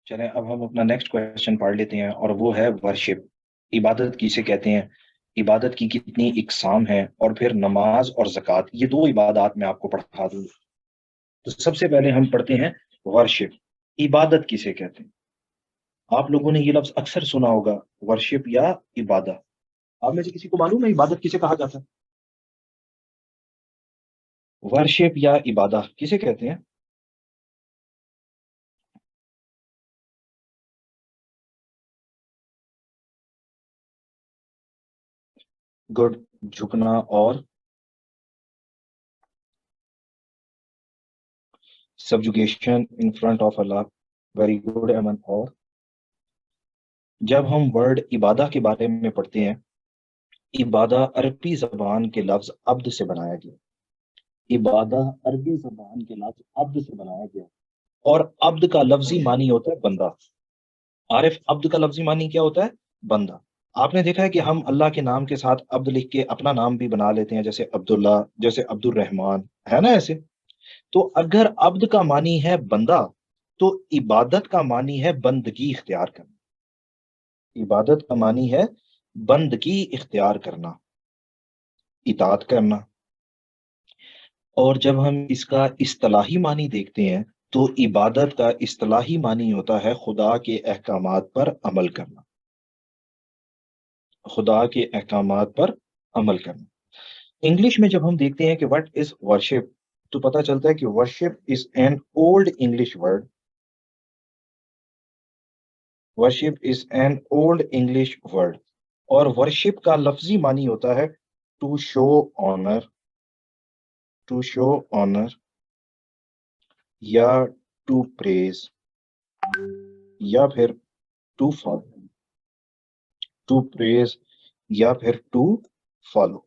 چلیں اب ہم اپنا نیکسٹ کوشچن پڑھ لیتے ہیں، اور وہ ہے ورشپ، عبادت کسے کہتے ہیں، عبادت کی کتنی اقسام ہیں، اور پھر نماز اور زکوٰۃ، یہ دو عبادات میں آپ کو پڑھا دوں. تو سب سے پہلے ہم پڑھتے ہیں ورشپ، عبادت کسے کہتے ہیں. آپ لوگوں نے یہ لفظ اکثر سنا ہوگا، ورشپ یا عبادت. آپ میں سے کسی کو معلوم ہے عبادت کسے کہا جاتا ہے؟ ورشپ یا عبادت کسے کہتے ہیں؟ گڈ. جھکنا اور subjugation in front of Allah. Very good Aiman. اور جب ہم ورڈ عبادہ کے بارے میں پڑھتے ہیں، عبادہ عربی زبان کے لفظ عبد سے بنایا گیا. عبادہ عربی زبان کے لفظ عبد سے بنایا گیا، اور عبد کا لفظی معنی ہوتا ہے بندہ. عارف، عبد کا لفظی معنی کیا ہوتا ہے؟ بندہ. آپ نے دیکھا ہے کہ ہم اللہ کے نام کے ساتھ عبد لکھ کے اپنا نام بھی بنا لیتے ہیں، جیسے عبداللہ، جیسے عبد الرحمان، ہے نا ایسے. تو اگر عبد کا معنی ہے بندہ، تو عبادت کا معنی ہے بندگی اختیار کرنا. عبادت کا معنی ہے بندگی اختیار کرنا، اطاعت کرنا. اور جب ہم اس کا اصطلاحی معنی دیکھتے ہیں، تو عبادت کا اصطلاحی معنی ہوتا ہے خدا کے احکامات پر عمل کرنا. خدا کے احکامات پر عمل کرنا. انگلش میں جب ہم دیکھتے ہیں کہ وٹ از ورشپ، تو پتا چلتا ہے کہ worship is an old English word. Worship is an old English word. اور ورشپ کا لفظی معنی ہوتا ہے to show honour, to show honour, یا ٹو پریز، یا پھر ٹو فالو، ٹو پریز یا پھر ٹو فالو.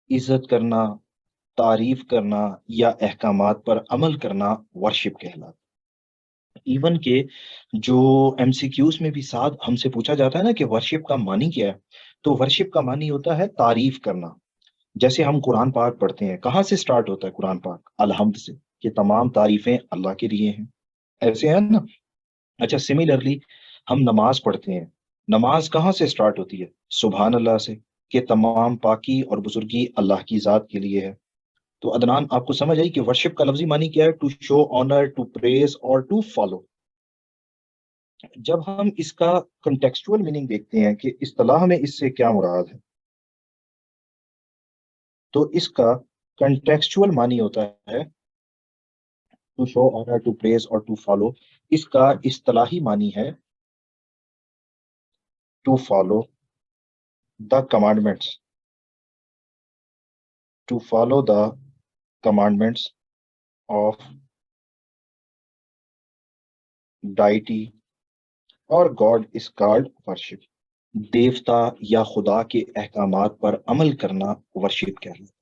عزت کرنا، تعریف کرنا، یا احکامات پر عمل کرنا ورشپ کہلاتا. ایون کہ جو ایم سی کیوز میں بھی ساتھ ہم سے پوچھا جاتا ہے نا کہ ورشپ کا معنی کیا ہے، تو ورشپ کا معنی ہوتا ہے تعریف کرنا. جیسے ہم قرآن پاک پڑھتے ہیں، کہاں سے سٹارٹ ہوتا ہے قرآن پاک؟ الحمد سے، کہ تمام تعریفیں اللہ کے لیے ہیں. ایسے ہے نا. اچھا، سملرلی ہم نماز پڑھتے ہیں، نماز کہاں سے سٹارٹ ہوتی ہے؟ سبحان اللہ سے، کہ تمام پاکی اور بزرگی اللہ کی ذات کے لیے ہے. تو عدنان، آپ کو سمجھ آئی کہ ورشپ کا لفظی معنی کیا ہے؟ To show honour, to praise اور ٹو فالو. جب ہم اس کا کنٹیکسچوئل میننگ دیکھتے ہیں کہ اصطلاح میں اس سے کیا مراد ہے، تو اس کا کنٹیکسچوئل معنی ہوتا ہے to show honour, to praise اور ٹو فالو. اس کا اصطلاحی معنی ہے to follow the commandments, to follow the commandments of deity اور گاڈ از کالڈ ورشپ. دیوتا یا خدا کے احکامات پر عمل کرنا ورشپ کہلاتا ہے.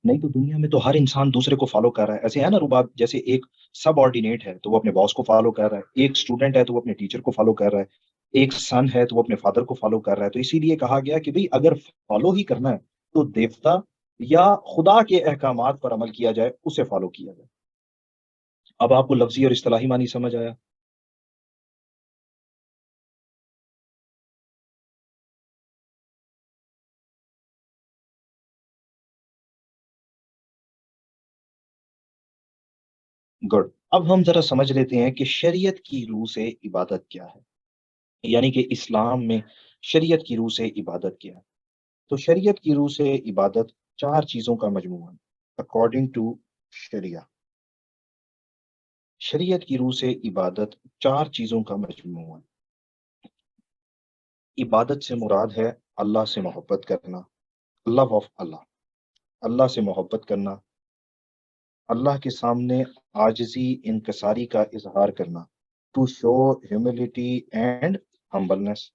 نہیں تو دنیا میں تو ہر انسان دوسرے کو فالو کر رہا ہے. ایسے ہے نا رباب، جیسے ایک سب آرڈینیٹ ہے تو وہ اپنے باس کو فالو کر رہا ہے، ایک اسٹوڈنٹ ہے تو وہ اپنے ٹیچر کو فالو کر رہا ہے، ایک سن ہے تو وہ اپنے فادر کو فالو کر رہا ہے. تو اسی لیے کہا گیا کہ بھئی اگر فالو ہی کرنا ہے تو دیوتا یا خدا کے احکامات پر عمل کیا جائے، اسے فالو کیا جائے. اب آپ کو لفظی اور اصطلاحی معنی سمجھ آیا؟ گڈ. اب ہم ذرا سمجھ لیتے ہیں کہ شریعت کی روح سے عبادت کیا ہے، یعنی کہ اسلام میں شریعت کی روح سے عبادت کیا ہے. تو شریعت کی روح سے عبادت چار چیزوں کا مجموعہ ہے. اکارڈنگ ٹو شریعہ، شریعت کی روح سے عبادت چار چیزوں کا مجموعہ ہے. عبادت سے مراد ہے اللہ سے محبت کرنا، لو آف اللہ، اللہ سے محبت کرنا، اللہ کے سامنے عاجزی انکساری کا اظہار کرنا، to show humility and humbleness,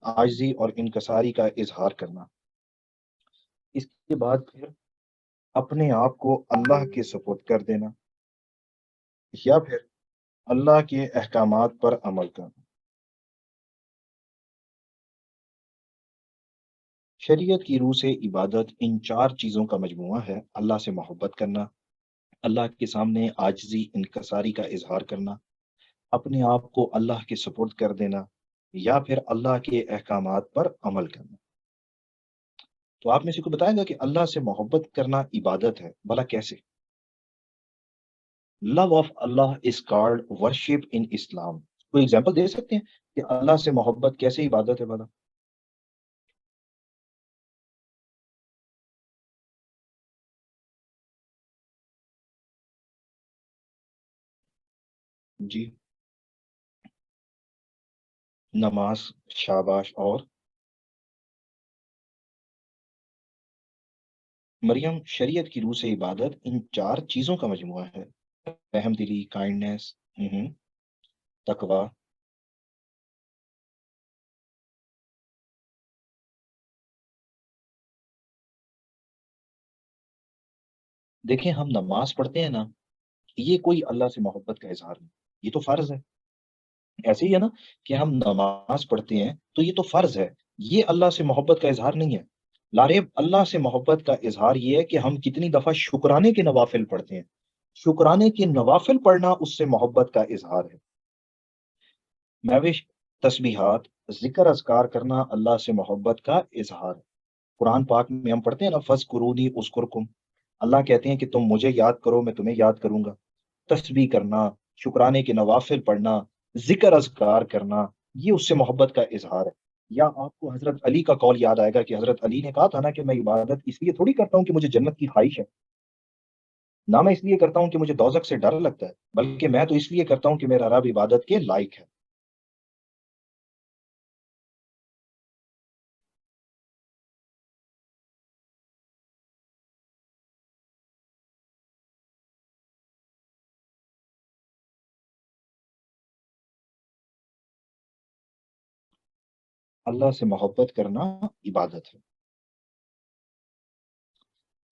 عاجزی اور انکساری کا اظہار کرنا. اس کے بعد پھر اپنے آپ کو اللہ کے سپرد کر دینا، یا پھر اللہ کے احکامات پر عمل کرنا. شریعت کی روح سے عبادت ان چار چیزوں کا مجموعہ ہے: اللہ سے محبت کرنا، اللہ کے سامنے عاجزی انکساری کا اظہار کرنا، اپنے آپ کو اللہ کے سپرد کر دینا، یا پھر اللہ کے احکامات پر عمل کرنا؟ تو آپ میں سے کوئی بتائے گا کہ اللہ سے محبت کرنا عبادت ہے، بھلا کیسے؟ Love of Allah is called worship in Islam. کوئی ایگزامپل دے سکتے ہیں کہ اللہ سے محبت کیسے عبادت ہے بھلا؟ جی. نماز. شاباش. اور مریم، شریعت کی روح سے عبادت ان چار چیزوں کا مجموعہ ہے: رحم دلی، کائنڈنیس، تقوی. دیکھیں، ہم نماز پڑھتے ہیں نا، یہ کوئی اللہ سے محبت کا اظہار نہیں، یہ تو فرض ہے. ایسے ہی ہے نا کہ ہم نماز پڑھتے ہیں تو یہ تو فرض ہے، یہ اللہ سے محبت کا اظہار نہیں ہے. لاریب، اللہ سے محبت کا اظہار یہ ہے کہ ہم کتنی دفعہ شکرانے کے نوافل پڑھتے ہیں. شکرانے کے نوافل پڑھنا اس سے محبت کا اظہار ہے. محوش، تسبیحات، ذکر اذکار کرنا اللہ سے محبت کا اظہار ہے. قرآن پاک میں ہم پڑھتے ہیں نا، فض قرونی اسکرکم. اللہ کہتے ہیں کہ تم مجھے یاد کرو، میں تمہیں یاد کروں گا. تسبیح کرنا، شکرانے کے نوافل پڑھنا، ذکر اذکار کرنا، یہ اس سے محبت کا اظہار ہے. یا آپ کو حضرت علی کا قول یاد آئے گا کہ حضرت علی نے کہا تھا نا کہ میں عبادت اس لیے تھوڑی کرتا ہوں کہ مجھے جنت کی خواہش ہے، نہ میں اس لیے کرتا ہوں کہ مجھے دوزخ سے ڈر لگتا ہے، بلکہ میں تو اس لیے کرتا ہوں کہ میرا رب عبادت کے لائق ہے. اللہ سے محبت کرنا عبادت ہے.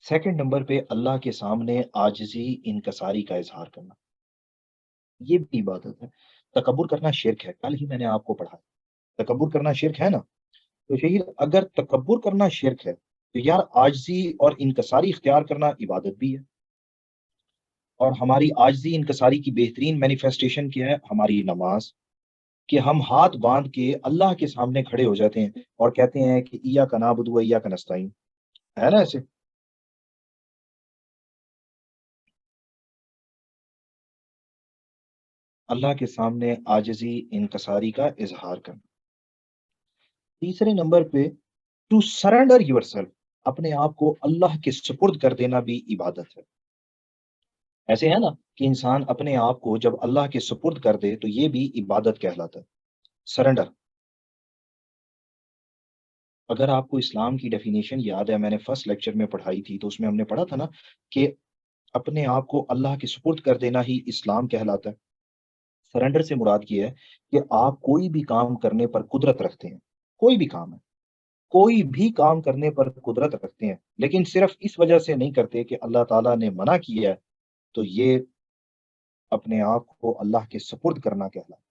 سیکنڈ نمبر پہ اللہ کے سامنے عاجزی انکساری کا اظہار کرنا، یہ بھی عبادت ہے. تکبر کرنا شرک ہے، کل ہی میں نے آپ کو پڑھا. تکبر کرنا شرک ہے نا. تو شہید، اگر تکبر کرنا شرک ہے تو یار عاجزی اور انکساری اختیار کرنا عبادت بھی ہے. اور ہماری عاجزی انکساری کی بہترین مینیفیسٹیشن کیا ہے؟ ہماری نماز. کہ ہم ہاتھ باندھ کے اللہ کے سامنے کھڑے ہو جاتے ہیں اور کہتے ہیں کہ ایا کا نعبد و ایا کا نستعین. ہے نا ایسے؟ اللہ کے سامنے عاجزی انکساری کا اظہار کرنا. تیسرے نمبر پہ ٹو سرنڈر یور سیلف، اپنے آپ کو اللہ کے سپرد کر دینا بھی عبادت ہے. ایسے ہے نا کہ انسان اپنے آپ کو جب اللہ کے سپرد کر دے تو یہ بھی عبادت کہلاتا ہے. سرنڈر. اگر آپ کو اسلام کی ڈیفینیشن یاد ہے، میں نے فرسٹ لیکچر میں پڑھائی تھی، تو اس میں ہم نے پڑھا تھا نا کہ اپنے آپ کو اللہ کے سپرد کر دینا ہی اسلام کہلاتا ہے. سرنڈر سے مراد یہ ہے کہ آپ کوئی بھی کام کرنے پر قدرت رکھتے ہیں. کوئی بھی کام ہے، کوئی بھی کام کرنے پر قدرت رکھتے ہیں، لیکن صرف اس وجہ سے نہیں کرتے کہ اللہ تعالیٰ نے منع کیا ہے. تو یہ اپنے آپ کو اللہ کے سپرد کرنا کہلاتا ہے.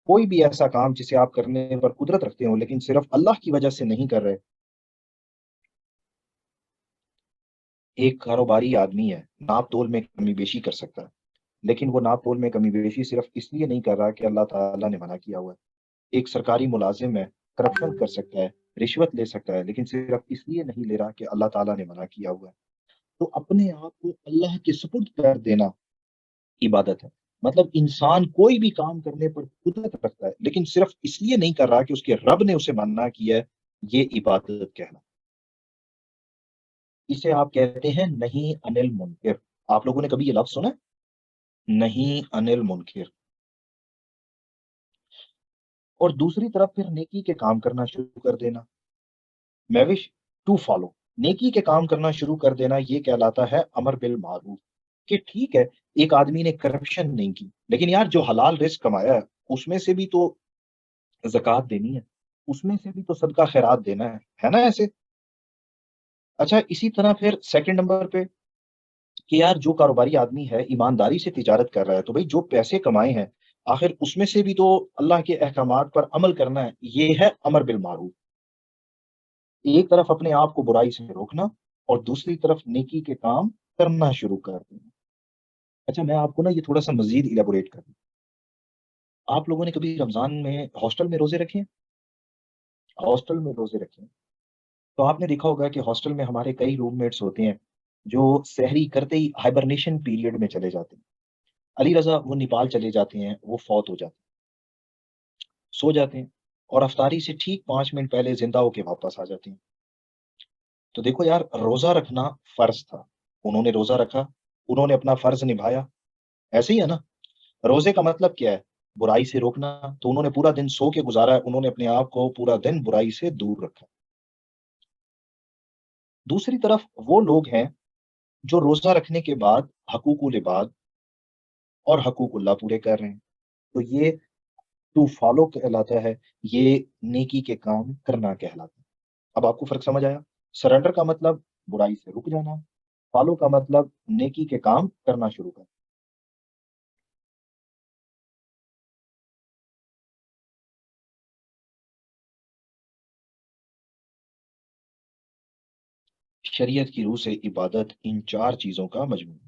کوئی بھی ایسا کام جسے آپ کرنے پر قدرت رکھتے ہو لیکن صرف اللہ کی وجہ سے نہیں کر رہے. ایک کاروباری آدمی ہے، ناپ تول میں کمی بیشی کر سکتا ہے، لیکن وہ ناپ تول میں کمی بیشی صرف اس لیے نہیں کر رہا کہ اللہ تعالیٰ نے منع کیا ہوا ہے. ایک سرکاری ملازم ہے، کرپشن کر سکتا ہے، رشوت لے سکتا ہے، لیکن صرف اس لیے نہیں لے رہا کہ اللہ تعالیٰ نے منع کیا ہوا ہے. تو اپنے آپ کو اللہ کے سپرد کر دینا عبادت ہے. مطلب انسان کوئی بھی کام کرنے پر قدرت رکھتا ہے لیکن صرف اس لیے نہیں کر رہا کہ اس کے رب نے اسے منع کیا ہے. یہ عبادت کہنا. اسے آپ کہتے ہیں نہیں انل منکر. آپ لوگوں نے کبھی یہ لفظ سنا ہے؟ نہیں انل منکر. اور دوسری طرف پھر نیکی کے کام کرنا شروع کر دینا. محوش، ٹو فالو. نیکی کے کام کرنا شروع کر دینا یہ کہلاتا ہے امر بالمعروف. کہ ٹھیک ہے، ایک آدمی نے کرپشن نہیں کی، لیکن یار جو حلال رزق کمایا ہے اس میں سے بھی تو زکات دینی ہے، اس میں سے بھی تو صدقہ خیرات دینا ہے نا ایسے؟ اچھا، اسی طرح پھر سیکنڈ نمبر پہ کہ یار جو کاروباری آدمی ہے ایمانداری سے تجارت کر رہا ہے، تو بھائی جو پیسے کمائے ہیں آخر اس میں سے بھی تو اللہ کے احکامات پر عمل کرنا ہے. یہ ہے امر بالمعروف. ایک طرف اپنے آپ کو برائی سے روکنا اور دوسری طرف نیکی کے کام کرنا شروع کر دینا. اچھا میں آپ کو نا یہ تھوڑا سا مزید ایلیبوریٹ کر دوں. آپ لوگوں نے کبھی رمضان میں ہاسٹل میں روزے رکھے ہیں؟ ہاسٹل میں روزے رکھے ہیں تو آپ نے دیکھا ہوگا کہ ہاسٹل میں ہمارے کئی روم میٹس ہوتے ہیں جو سحری کرتے ہی ہائبرنیشن پیریڈ میں چلے جاتے ہیں. علی رضا وہ نیپال چلے جاتے ہیں، وہ فوت ہو جاتے ہیں، سو جاتے ہیں اور افطاری سے ٹھیک 5 منٹ پہلے زندہ ہو کے واپس آ جاتے ہیں. تو دیکھو یار، روزہ رکھنا فرض تھا، انہوں نے روزہ رکھا، انہوں نے اپنا فرض نبھایا. ایسے ہی ہے نا. روزے کا مطلب کیا ہے؟ برائی سے روکنا. تو انہوں نے پورا دن سو کے گزارا ہے، انہوں نے اپنے آپ کو پورا دن برائی سے دور رکھا. دوسری طرف وہ لوگ ہیں جو روزہ رکھنے کے بعد حقوق العباد اور حقوق اللہ پورے کر رہے ہیں. تو یہ ٹو فالو کہلاتا ہے، یہ نیکی کے کام کرنا کہلاتا ہے. اب آپ کو فرق سمجھ آیا؟ سرنڈر کا مطلب برائی سے رک جانا، فالو کا مطلب نیکی کے کام کرنا شروع کرنا. شریعت کی روح سے عبادت ان 4 چیزوں کا مجموعہ.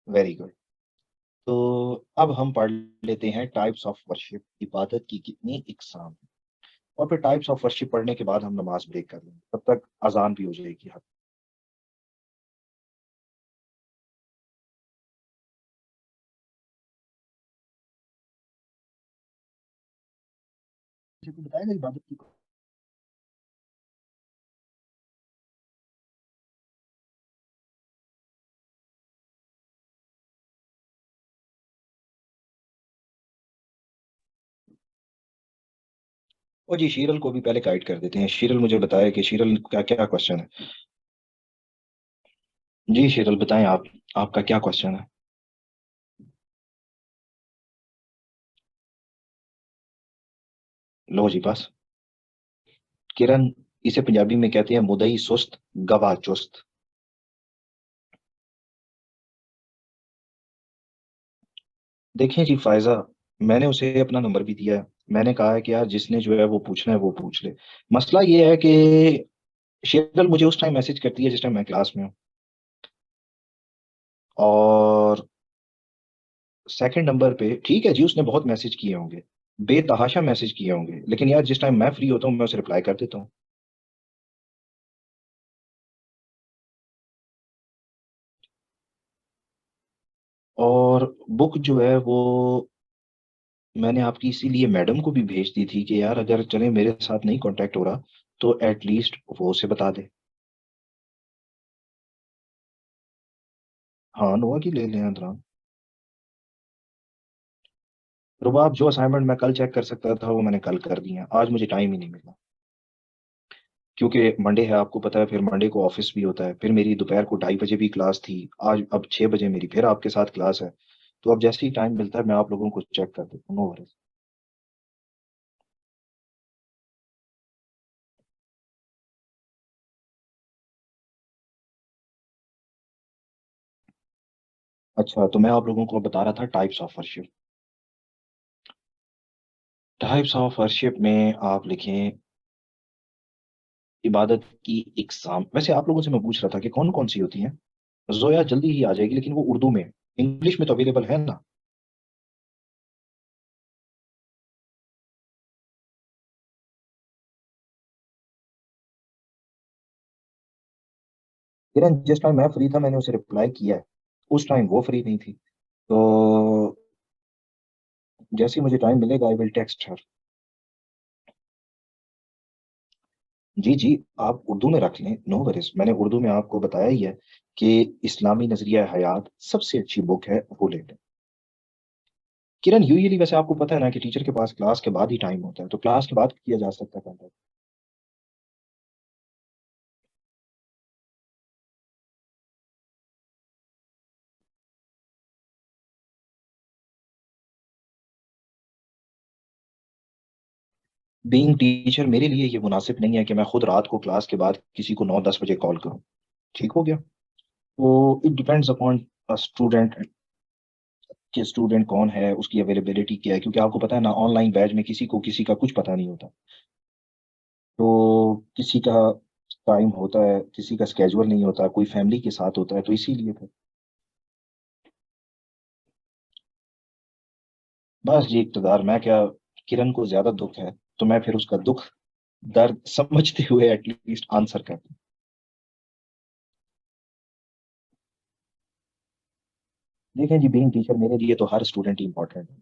Very good. تو اب ہم پڑھ لیتے ہیں ٹائپس آف ورشپ، عبادت کی کتنی اقسام ہیں. اور پھر ٹائپس آف ورشپ پڑھنے کے بعد ہم نماز بریک کر لیں گے، تب تک اذان بھی ہو جائے گی. مجھے کوئی بتائے گا عبادت کی. اور جی شیرل کو بھی پہلے گائڈ کر دیتے ہیں. شیرل مجھے بتائے کہ شیرل کا کیا کوشچن ہے. جی شیرل بتائیں آپ کا کیا کوشچن ہے. لو جی بس. کرن، اسے پنجابی میں کہتے ہیں مدئی سست گواہ چست. دیکھیں جی فائزہ، میں نے اسے اپنا نمبر بھی دیا ہے. میں نے کہا ہے کہ یار جس نے جو ہے وہ پوچھنا ہے وہ پوچھ لے. مسئلہ یہ ہے کہ شیرل مجھے اس ٹائم میسج کرتی ہے جس ٹائم میں کلاس میں ہوں. اور سیکنڈ نمبر پہ ٹھیک ہے جی، اس نے بہت میسج کیے ہوں گے، بے تحاشا میسج کیے ہوں گے، لیکن یار جس ٹائم میں فری ہوتا ہوں میں اسے رپلائی کر دیتا ہوں. اور بک جو ہے وہ میں نے آپ کی اسی لیے میڈم کو بھی بھیج دی تھی کہ یار اگر چلے میرے ساتھ نہیں کانٹیکٹ ہو رہا تو ایٹ لیسٹ وہ اسے بتا دے. ہاں نوا کی لے لیں ادران. رباب جو اسائنمنٹ میں کل چیک کر سکتا تھا وہ میں نے کل کر دیا، آج مجھے ٹائم ہی نہیں ملا. کیونکہ منڈے ہے آپ کو پتا ہے، پھر منڈے کو آفس بھی ہوتا ہے، پھر میری دوپہر کو 2:30 بجے بھی کلاس تھی. آج اب 6 بجے میری پھر آپ کے ساتھ کلاس ہے. تو اب جیسے ہی ٹائم ملتا ہے میں آپ لوگوں کو چیک کر دیتا ہوں. نو ورز. اچھا تو میں آپ لوگوں کو بتا رہا تھا types of worship. Types of worship میں آپ لکھیں عبادت کی اقسام. ویسے آپ لوگوں سے میں پوچھ رہا تھا کہ کون کون سی ہوتی ہیں. زویا جلدی ہی آ جائے گی لیکن وہ اردو میں، انگلش میں تو اویلیبل ہے نا. کرن جس ٹائم میں فری تھا میں نے اسے رپلائی کیا ہے، اس ٹائم وہ فری نہیں تھی. تو جیسے ہی مجھے ٹائم ملے گا آئی ول ٹیکسٹ ہر. جی جی، آپ اردو میں رکھ لیں، نو ورز. میں نے اردو میں آپ کو بتایا ہی ہے کہ اسلامی نظریہ حیات سب سے اچھی بک ہے، وہ لے لیں. کرن یوزلی ویسے آپ کو پتا ہے نا کہ ٹیچر کے پاس کلاس کے بعد ہی ٹائم ہوتا ہے، تو کلاس کے بعد کیا جا سکتا ہے contact. بینگ ٹیچر میرے لیے یہ مناسب نہیں ہے کہ میں خود رات کو کلاس کے بعد کسی کو 9-10 بجے کال کروں. ٹھیک ہو گیا. تو اٹ ڈیپینڈس اپون اسٹوڈنٹ کہ اسٹوڈنٹ کون ہے, اس کی اویلیبلٹی کیا ہے, کیونکہ آپ کو پتا ہے نا آن لائن بیچ میں کسی کا کچھ پتا نہیں ہوتا. تو کسی کا ٹائم ہوتا ہے, کسی کا اسکیجول نہیں ہوتا, کوئی فیملی کے ساتھ ہوتا ہے, تو اسی لیے پھر بس جی اقتدار, میں کیا, کرن کو زیادہ دکھ ہے تو میں پھر اس کا دکھ درد سمجھتے ہوئے ایٹ لیسٹ آنسر کرتا ہوں. دیکھیں جی, بینگ ٹیچر میرے لیے تو ہر اسٹوڈنٹ ہی امپورٹنٹ ہے.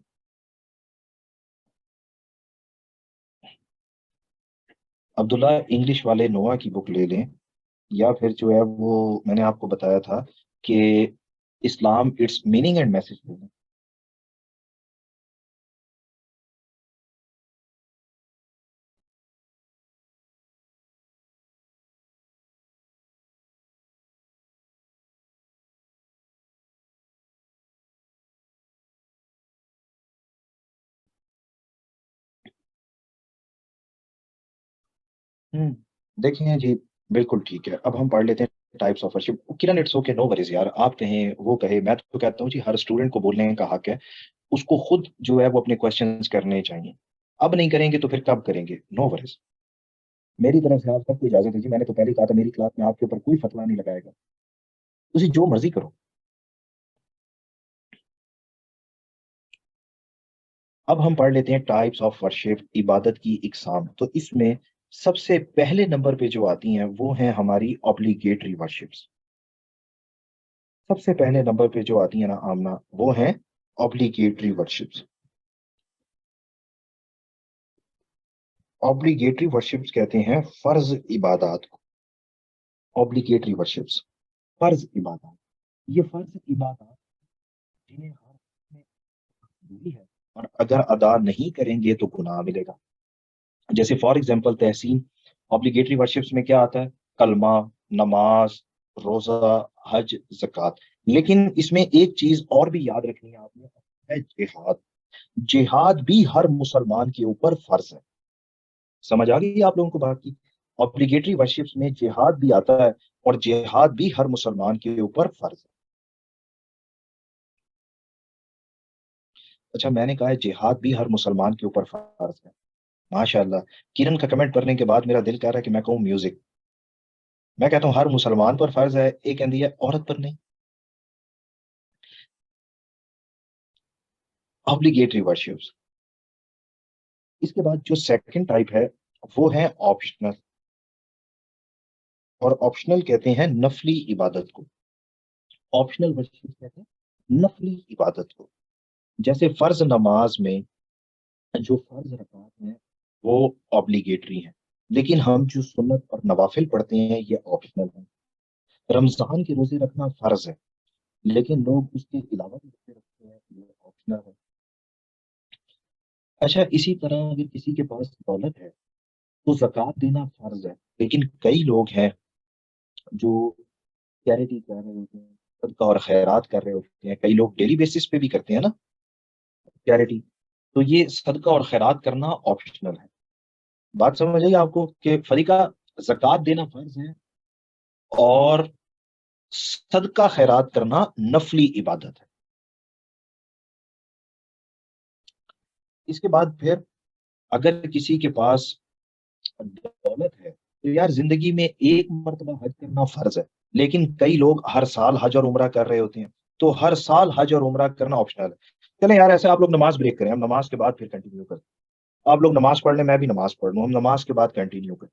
عبداللہ انگلش والے نوا کی بک لے لیں, یا پھر جو ہے وہ میں نے آپ کو بتایا تھا کہ اسلام اٹس میننگ اینڈ میسج لے لیں. ہوں, دیکھیں جی, بالکل ٹھیک ہے. اب ہم پڑھ لیتے ہیں ٹائپس آف ورشپ. کرن اٹس اوکے, نو وریز یار, آپ کہیں وہ کہے, میں تو کہتا ہوں جی ہر اسٹوڈنٹ کو بولنے کا حق ہے, اس کو خود جو ہے وہ اپنے کوشچنز کرنے چاہیے. اب نہیں کریں گے تو پھر کب کریں گے, نو وریز. میری طرف سے آپ سب کو اجازت ہے جی, میں نے تو پہلے کہا تھا میری کلاس میں آپ کے اوپر کوئی فتوا نہیں لگائے گا, تسی جو مرضی کرو. اب ہم پڑھ لیتے ہیں ٹائپس آف ورشپ, عبادت کی اقسام. تو اس میں سب سے پہلے نمبر پہ جو آتی ہیں وہ ہیں ہماری obligatory worships. سب سے پہلے نمبر پہ جو آتی ہیں نا آمنا, وہ ہیں obligatory worships. obligatory worships کہتے ہیں فرض عبادات کو. obligatory worships, فرض عبادات. یہ فرض عبادات جنہیں ہر وقت میں ضروری ہے, اور اگر ادا نہیں کریں گے تو گناہ ملے گا. جیسے فار ایگزامپل تحسین, obligatory worships میں کیا آتا ہے, کلمہ, نماز, روزہ, حج, زکوٰۃ. لیکن اس میں ایک چیز اور بھی یاد رکھنی ہے آپ نے, ہے جہاد. جہاد بھی ہر مسلمان کے اوپر فرض ہے. سمجھ آ گئی آپ لوگوں کو بات کی. obligatory worships میں جہاد بھی آتا ہے, اور جہاد بھی ہر مسلمان کے اوپر فرض ہے. اچھا, میں نے کہا ہے جہاد بھی ہر مسلمان کے اوپر فرض ہے. ماشاء اللہ, کرن کا کمنٹ پڑھنے کے بعد میرا دل کہہ رہا ہے کہ میں کہوں میوزک. میں کہتا ہوں ہر مسلمان پر فرض ہے, ایک کہتی ہے عورت پر نہیں. obligatory worships. اس کے بعد جو سیکنڈ ٹائپ ہے وہ ہے آپشنل. اور آپشنل کہتے ہیں نفلی عبادت کو. آپشنل ورشپ کہتے ہیں نفلی عبادت کو. جیسے فرض نماز میں جو فرض رکعات ہیں وہ obligatory ہیں, لیکن ہم جو سنت اور نوافل پڑھتے ہیں یہ آپشنل ہیں. رمضان کے روزے رکھنا فرض ہے, لیکن لوگ اس کے علاوہ بھی روزے رکھتے ہیں, یہ آپشنل ہے. اچھا, اسی طرح اگر کسی کے پاس دولت ہے تو زکوٰۃ دینا فرض ہے, لیکن کئی لوگ ہیں جو چیریٹی کر رہے ہوتے ہیں, صدقہ اور خیرات کر رہے ہوتے ہیں. کئی لوگ ڈیلی بیسس پہ بھی کرتے ہیں نا چیریٹی, تو یہ صدقہ اور خیرات کرنا آپشنل ہے. بات سمجھ آئی آپ کو کہ فریقہ زکوٰۃ دینا فرض ہے اور صدقہ خیرات کرنا نفلی عبادت ہے. اس کے بعد پھر اگر کسی کے پاس دولت ہے تو یار زندگی میں ایک مرتبہ حج کرنا فرض ہے, لیکن کئی لوگ ہر سال حج اور عمرہ کر رہے ہوتے ہیں, تو ہر سال حج اور عمرہ کرنا آپشنل ہے. چلیں یار, ایسے آپ لوگ نماز بریک کریں, ہم نماز کے بعد پھر کنٹینیو کریں. آپ لوگ نماز پڑھ لیں, میں بھی نماز پڑھ لوں, ہم نماز کے بعد کنٹینیو کریں.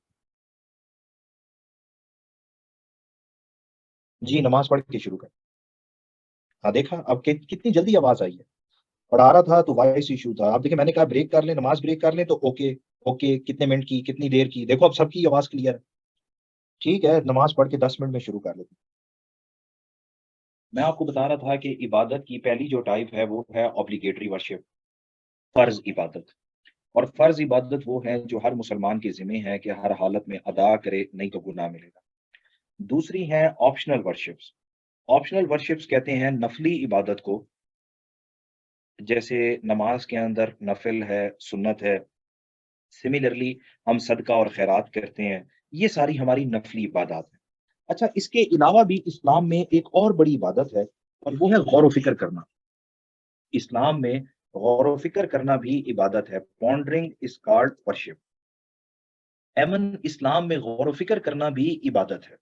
جی نماز پڑھ کے شروع کریں. ہاں دیکھا, اب کتنی جلدی آواز آئی ہے. پڑھا رہا تھا تو وائس ایشو تھا. اب دیکھیں میں نے کہا بریک کر لیں, نماز بریک کر لیں, تو اوکے اوکے, کتنے منٹ کی, کتنی دیر کی, دیکھو اب سب کی آواز کلیئر ہے. ٹھیک ہے, نماز پڑھ کے 10 منٹ میں شروع کر لیتے ہیں. میں آپ کو بتا رہا تھا کہ عبادت کی پہلی جو ٹائپ ہے وہ ہے obligatory worship, فرض عبادت. اور فرض عبادت وہ ہے جو ہر مسلمان کے ذمہ ہے کہ ہر حالت میں ادا کرے, نہیں تو گناہ ملے گا. دوسری ہے آپشنل ورشپس. آپشنل ورشپس کہتے ہیں نفلی عبادت کو, جیسے نماز کے اندر نفل ہے, سنت ہے, سملرلی ہم صدقہ اور خیرات کرتے ہیں، یہ ساری ہماری نفلی عبادات ہیں۔ اچھا، اس کے علاوہ بھی اسلام میں ایک اور بڑی عبادت ہے، اور وہ ہے غور و فکر کرنا۔ اسلام میں غور و فکر کرنا بھی عبادت ہے، pondering is called worship. Aiman اسلام میں غور و فکر کرنا بھی عبادت ہے۔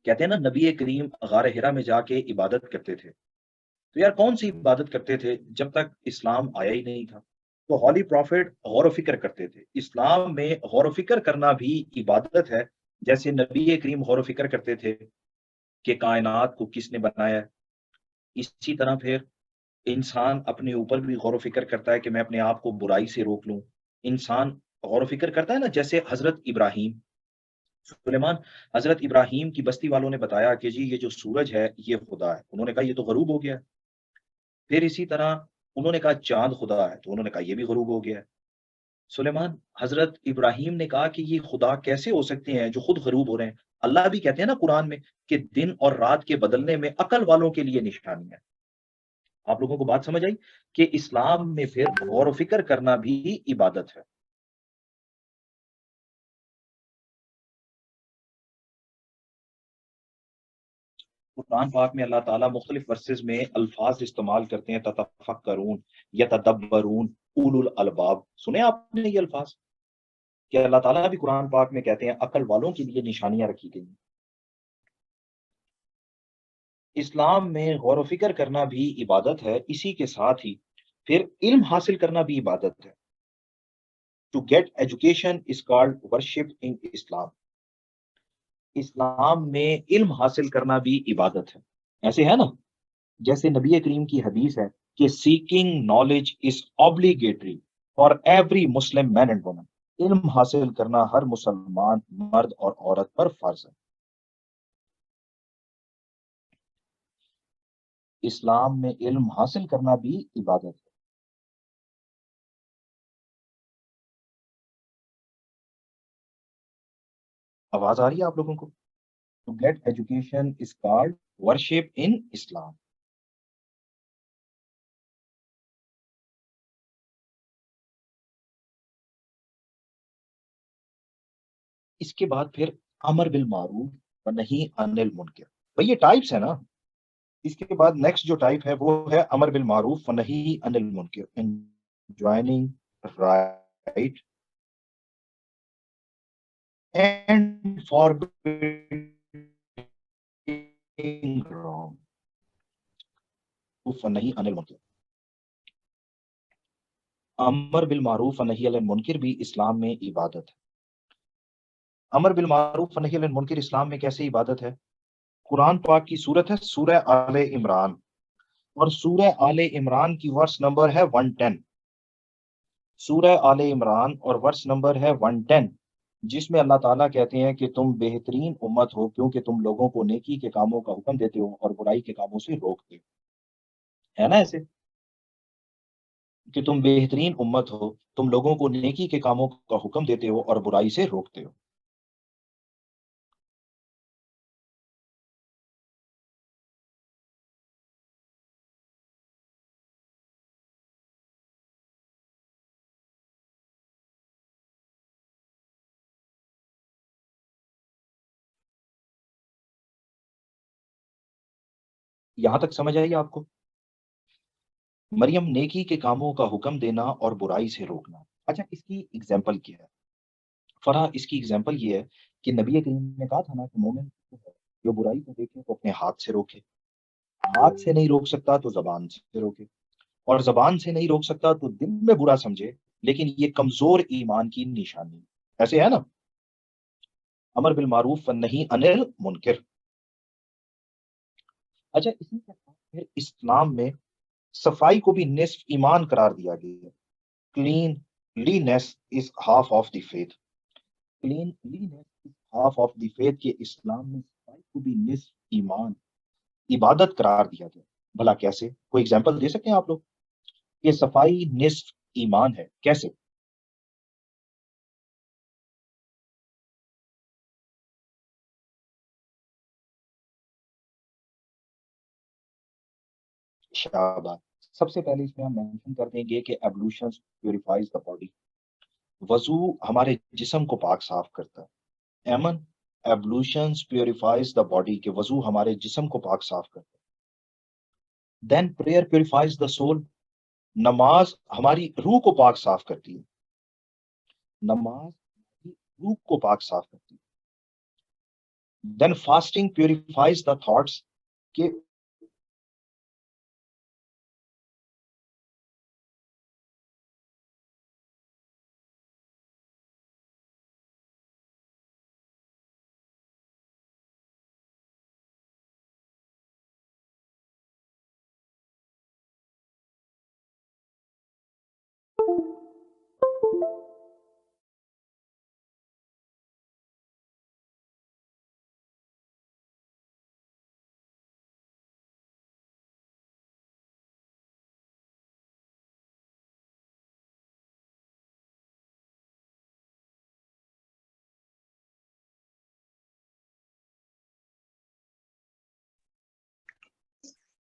کہتے ہیں نا، نبی کریم غار ہرا میں جا کے عبادت کرتے تھے، تو یار کون سی عبادت کرتے تھے جب تک اسلام آیا ہی نہیں تھا؟ تو ہولی پروفٹ غور و فکر کرتے تھے۔ اسلام میں غور و فکر کرنا بھی عبادت ہے، جیسے نبی کریم غور و فکر کرتے تھے کہ کائنات کو کس نے بنایا ہے۔ اسی طرح پھر انسان اپنے اوپر بھی غور و فکر کرتا ہے کہ میں اپنے آپ کو برائی سے روک لوں۔ انسان غور و فکر کرتا ہے نا، جیسے حضرت ابراہیم، سلیمان، حضرت ابراہیم کی بستی والوں نے بتایا کہ جی یہ جو سورج ہے یہ خدا ہے، انہوں نے کہا یہ تو غروب ہو گیا ہے۔ پھر اسی طرح انہوں نے کہا چاند خدا ہے، تو انہوں نے کہا یہ بھی غروب ہو گیا ہے۔ سلیمان، حضرت ابراہیم نے کہا کہ یہ خدا کیسے ہو سکتے ہیں جو خود غروب ہو رہے ہیں؟ اللہ بھی کہتے ہیں نا قرآن میں کہ دن اور رات کے بدلنے میں عقل والوں کے لیے نشانی ہے۔ آپ لوگوں کو بات سمجھ آئی کہ اسلام میں پھر غور و فکر کرنا بھی عبادت ہے۔ قرآن پاک میں اللہ تعالیٰ مختلف ورسز میں الفاظ استعمال کرتے ہیں، تتفکرون، یتدبرون، اولو الالباب۔ سنے آپ نے یہ الفاظ کہ اللہ تعالیٰ بھی قرآن پاک میں کہتے ہیں عقل والوں کے لیے نشانیاں رکھی گئی ہیں۔ اسلام میں غور و فکر کرنا بھی عبادت ہے، اسی کے ساتھ ہی پھر علم حاصل کرنا بھی عبادت ہے۔ To get education is called worship in Islam. اسلام میں علم حاصل کرنا بھی عبادت ہے، ایسے ہے نا، جیسے نبی کریم کی حدیث ہے کہ seeking knowledge is obligatory for every Muslim man and woman. علم حاصل کرنا ہر مسلمان مرد اور عورت پر فرض ہے۔ اسلام میں علم حاصل کرنا بھی عبادت ہے۔ آواز آ رہی ہے آپ لوگوں کو؟ To get education is called worship in Islam. اس کے بعد پھر امر بالمعروف و نہی عن المنکر۔ بھئی یہ ٹائپس ہے نا، اس کے بعد نیکسٹ جو ٹائپ ہے وہ ہے امر بالمعروف و نہی عن المنکر، joining right and forbidding wrong و نہی عن المنکر۔ امر بالمعروف و نہی عن المنکر بھی اسلام میں عبادت ہے۔ امر بالمعروف و نہی عن المنکر اسلام میں کیسے عبادت ہے؟ قرآن پاک کی صورت ہے سورہ آل عمران، اور سورہ آل عمران کی ورس نمبر ہے 110۔ سورہ آل عمران اور ورس نمبر ہے 110، جس میں اللہ تعالیٰ کہتے ہیں کہ تم بہترین امت ہو کیونکہ تم لوگوں کو نیکی کے کاموں کا حکم دیتے ہو اور برائی کے کاموں سے روکتے ہو، ہے نا ایسے؟ کہ تم بہترین امت ہو، تم لوگوں کو نیکی کے کاموں کا حکم دیتے ہو اور برائی سے روکتے ہو۔ یہاں تک سمجھ آئی آپ کو؟ مریم، نیکی کے کاموں کا حکم دینا اور برائی سے روکنا۔ اچھا، اس کی اگزامپل کیا ہے؟ فرا اس کی اگزامپل یہ ہے کہ نبی کریم نے کہا تھا نا کہ مومن جو برائی کو دیکھے تو اپنے ہاتھ سے روکے، ہاتھ سے نہیں روک سکتا تو زبان سے روکے، اور زبان سے نہیں روک سکتا تو دل میں برا سمجھے، لیکن یہ کمزور ایمان کی نشانی ایسے ہے نا۔ امر بالمعروف و نہی عن المنکر۔ اچھا، اسی کے ساتھ پھر اسلام میں صفائی کو بھی نصف ایمان قرار دیا گیا ہے۔ Cleanliness is half of the faith. Cleanliness is half of the faith, کہ اسلام میں صفائی کو بھی نصف ایمان، عبادت قرار دیا گیا۔ بھلا کیسے؟ کوئی اگزامپل دے سکتے ہیں آپ لوگ کہ صفائی نصف ایمان ہے کیسے؟ شاباش۔ سب سے پہلے اس میں ہم مینشن کر دیں گے کہ ایبولوشن پیوریفائز دا باڈی۔ وضو ہمارے جسم کو پاک صاف کرتا ہے. ایمن ایبلوشنز پیوریفائز دا باڈی، کہ وضو ہمارے جسم کو پاک صاف کرتا ہے. دین پریئر پیوریفائز دا سول، نماز ہماری روح کو پاک صاف کرتی ہے. نماز روح کو پاک صاف کرتی ہے. دین فاسٹنگ پیوریفائز دا تھاٹس، کہ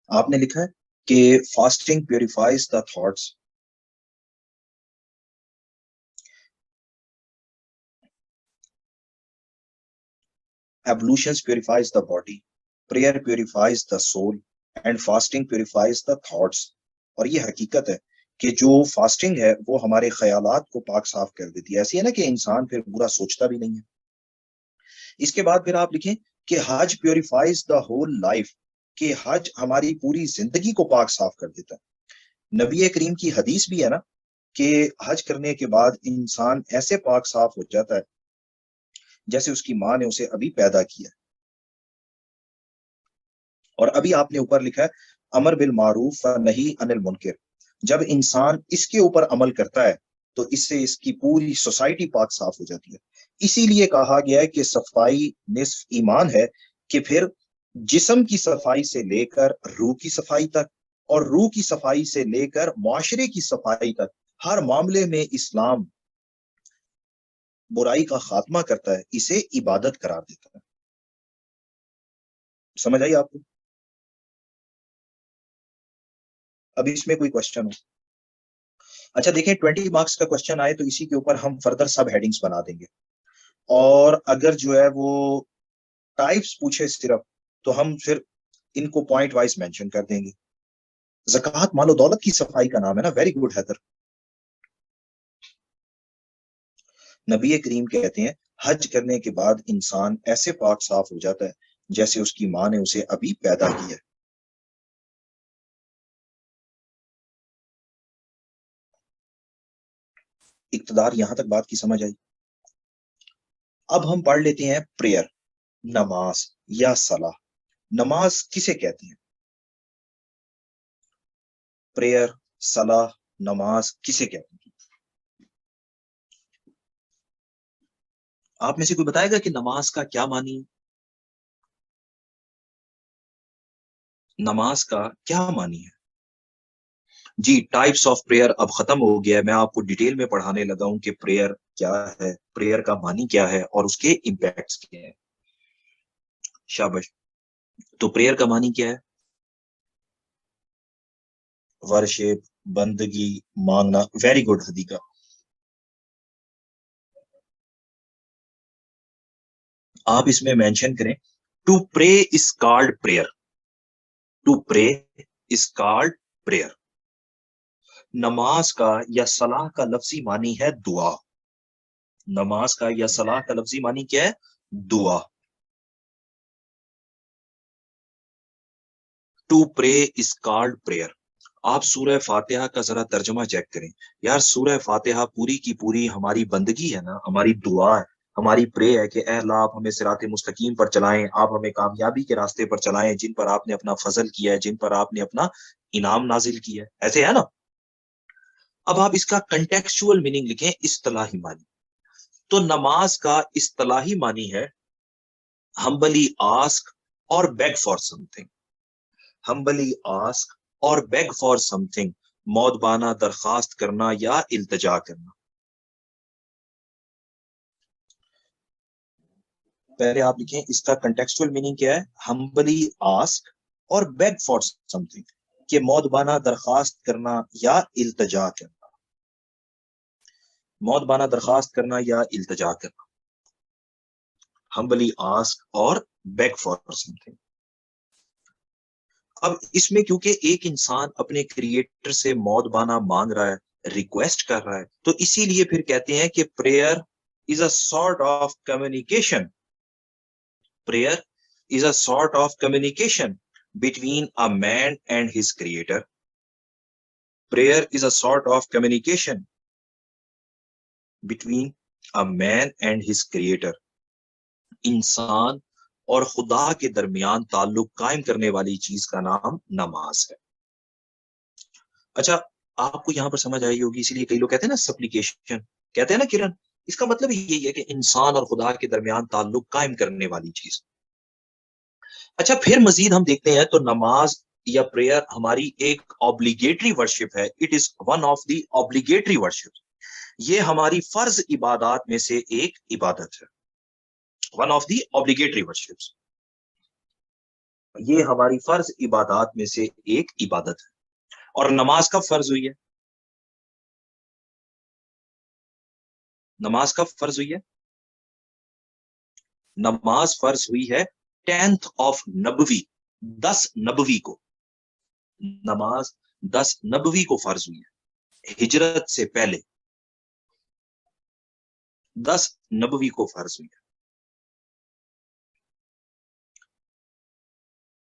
آپ نے لکھا ہے کہ fasting purifies the thoughts, ablutions purifies the body, prayer purifies the soul, and fasting purifies the thoughts. اور یہ حقیقت ہے کہ جو فاسٹنگ ہے وہ ہمارے خیالات کو پاک صاف کر دیتی ہے. ایسی ہے نا کہ انسان پھر برا سوچتا بھی نہیں ہے. اس کے بعد پھر آپ لکھیں کہ حج پیوریفائز دا ہول لائف، کہ حج ہماری پوری زندگی کو پاک صاف کر دیتا ہے. نبی کریم کی حدیث بھی ہے نا کہ حج کرنے کے بعد انسان ایسے پاک صاف ہو جاتا ہے جیسے اس کی ماں نے اسے ابھی پیدا کیا. اور ابھی آپ نے اوپر لکھا ہے امر بالمعروف و نہی عن المنکر، جب انسان اس کے اوپر عمل کرتا ہے تو اس سے اس کی پوری سوسائٹی پاک صاف ہو جاتی ہے. اسی لیے کہا گیا ہے کہ صفائی نصف ایمان ہے، کہ پھر جسم کی صفائی سے لے کر روح کی صفائی تک، اور روح کی صفائی سے لے کر معاشرے کی صفائی تک، ہر معاملے میں اسلام برائی کا خاتمہ کرتا ہے، اسے عبادت قرار دیتا ہے. سمجھ آئی آپ کو؟ اب اس میں کوئی کوشچن ہو؟ اچھا دیکھیں 20 مارکس کا کوشچن آئے تو اسی کے اوپر ہم فردر سب ہیڈنگز بنا دیں گے، اور اگر جو ہے وہ ٹائپس پوچھے صرف تو ہم پھر ان کو پوائنٹ وائز مینشن کر دیں گے. زکوٰۃ مال و دولت کی صفائی کا نام ہے نا. Very good Haider. نبی کریم کہتے ہیں حج کرنے کے بعد انسان ایسے پاک صاف ہو جاتا ہے جیسے اس کی ماں نے اسے ابھی پیدا کیا. اقتدار یہاں تک بات کی سمجھ آئی؟ اب ہم پڑھ لیتے ہیں پریئر، نماز یا صلاح. نماز کسے کہتے ہیں؟ پریئر، صلاح، نماز کسے کہتے ہیں؟ آپ میں سے کوئی بتائے گا کہ نماز کا کیا معنی ہے؟ نماز کا کیا معنی ہے؟ جی ٹائپس آف پریئر اب ختم ہو گیا ہے. میں آپ کو ڈیٹیل میں پڑھانے لگا ہوں کہ پریئر کیا ہے، پریئر کا معنی کیا ہے، اور اس کے امپیکٹس کیا ہیں. شاباش. تو پریئر کا معنی کیا ہے؟ ورشپ، بندگی، مانگنا. Very good Hadiqa. آپ اس میں مینشن کریں to pray is called prayer. To pray is called prayer. نماز کا یا صلاح کا لفظی معنی ہے دعا. نماز کا یا صلاح کا لفظی معنی کیا ہے؟ دعا. To pray is called prayer. آپ سورہ فاتحہ کا ذرا ترجمہ چیک کریں. یار سورہ فاتحہ پوری کی پوری ہماری بندگی ہے نا، ہماری دعا ہے، ہماری پرے ہے کہ اے اللہ آپ ہمیں صراط مستقیم پر چلائیں، آپ ہمیں کامیابی کے راستے پر چلائیں جن پر آپ نے اپنا فضل کیا ہے، جن پر آپ نے اپنا انعام نازل کیا ہے. ایسے ہے نا؟ اب آپ اس کا کنٹیکسچوئل میننگ لکھیں، اصطلاحی معنی. تو نماز کا اصطلاحی معنی ہے ہمبلی آسک اور beg for something. Humbly ask اور بیگ فار سم تھنگ، مودبانہ درخواست کرنا یا التجا کرنا. پہلے آپ لکھیں اس کا کنٹیکسچوئل میننگ کیا ہے؟ ہمبلی آسک اور بیگ فار سم تھنگ، کہ مودبانہ درخواست کرنا یا التجا کرنا. مودبانہ درخواست کرنا یا التجا کرنا. humbly ask اور beg for something. اب اس میں کیونکہ ایک انسان اپنے کریٹر سے مودبانہ مانگ رہا ہے, ریکویسٹ کر رہا ہے, تو اسی لیے پھر کہتے ہیں کہ prayer is a sort of communication. Prayer is a sort of communication between a man and his creator. Prayer is a sort of communication between a man and his creator. انسان اور خدا کے درمیان تعلق قائم کرنے والی چیز کا نام نماز ہے. اچھا, آپ کو یہاں پر سمجھ آئی ہوگی, اسی لیے کئی لوگ کہتے ہیں نا سپلیکیشن, کہتے ہیں نا کرن, اس کا مطلب یہی ہے کہ انسان اور خدا کے درمیان تعلق قائم کرنے والی چیز. اچھا, پھر مزید ہم دیکھتے ہیں تو نماز یا پریئر ہماری ایک obligatory worship ہے. It is one of the obligatory worship. یہ ہماری فرض عبادات میں سے ایک عبادت ہے. One of the obligatory worships. یہ ہماری فرض عبادات میں سے ایک عبادت ہے. اور نماز کب فرض ہوئی ہے؟ نماز کب فرض ہوئی ہے؟ نماز فرض ہوئی ہے 10th of نبوی, 10 نبوی کو. نماز 10 نبوی کو فرض ہوئی ہے, ہجرت سے پہلے 10 نبوی کو فرض ہوئی ہے.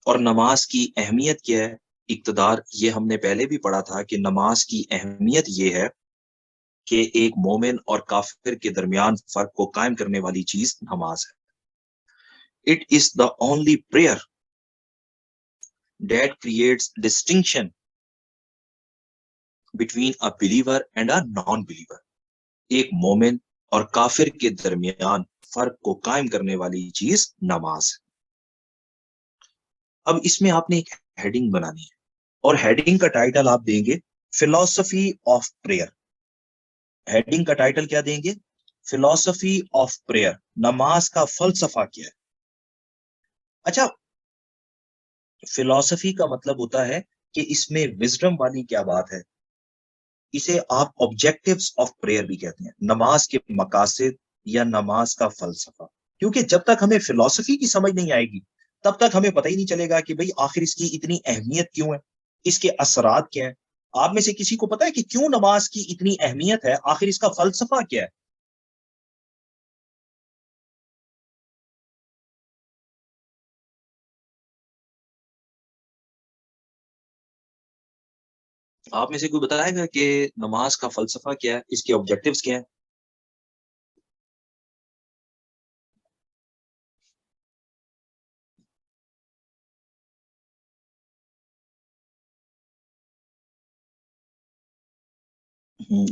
اور نماز کی اہمیت کیا ہے, اقتدار, یہ ہم نے پہلے بھی پڑھا تھا کہ نماز کی اہمیت یہ ہے کہ ایک مومن اور کافر کے درمیان فرق کو قائم کرنے والی چیز نماز ہے. It is the only prayer that creates distinction between a believer and a non-believer. ایک مومن اور کافر کے درمیان فرق کو قائم کرنے والی چیز نماز ہے. اب اس میں آپ نے ایک ہیڈنگ بنانی ہے, اور ہیڈنگ کا ٹائٹل آپ دیں گے فلسفی آف پریئر. ہیڈنگ کا ٹائٹل کیا دیں گے؟ فلسفی آف پریئر. نماز کا فلسفہ کیا ہے؟ اچھا, فلسفی کا مطلب ہوتا ہے کہ اس میں وزڈم والی کیا بات ہے. اسے آپ آبجیکٹیوز آف پریئر بھی کہتے ہیں, نماز کے مقاصد یا نماز کا فلسفہ. کیونکہ جب تک ہمیں فلسفی کی سمجھ نہیں آئے گی تب تک ہمیں پتہ ہی نہیں چلے گا کہ بھئی آخر اس کی اتنی اہمیت کیوں ہے, اس کے اثرات کیا ہیں. آپ میں سے کسی کو پتا ہے کہ کیوں نماز کی اتنی اہمیت ہے, آخر اس کا فلسفہ کیا ہے؟ آپ میں سے کوئی بتائے گا کہ نماز کا فلسفہ کیا ہے, اس کے آبجیکٹیوز کیا ہیں؟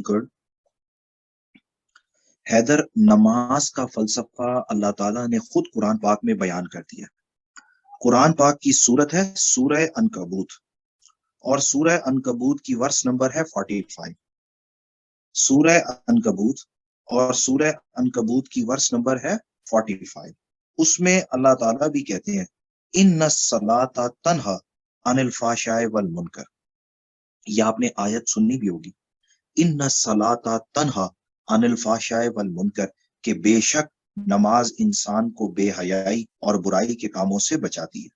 گڈ. حیدر, نماز کا فلسفہ اللہ تعالیٰ نے خود قرآن پاک میں بیان کر دیا. قرآن پاک کی سورت ہے سورہ عنکبوت, اور سورہ عنکبوت کی ورس نمبر ہے 45. سورہ عنکبوت, اور سورہ عنکبوت کی ورس نمبر ہے 45. اس میں اللہ تعالیٰ بھی کہتے ہیں ان الصلاۃ تنہا عن الفحشاء والمنکر. یہ آپ نے آیت سننی بھی ہوگی, ان الصلاۃ تنہا عن الفحشاء والمنکر, کہ بے شک نماز انسان کو بے حیائی اور برائی کے کاموں سے بچاتی ہے.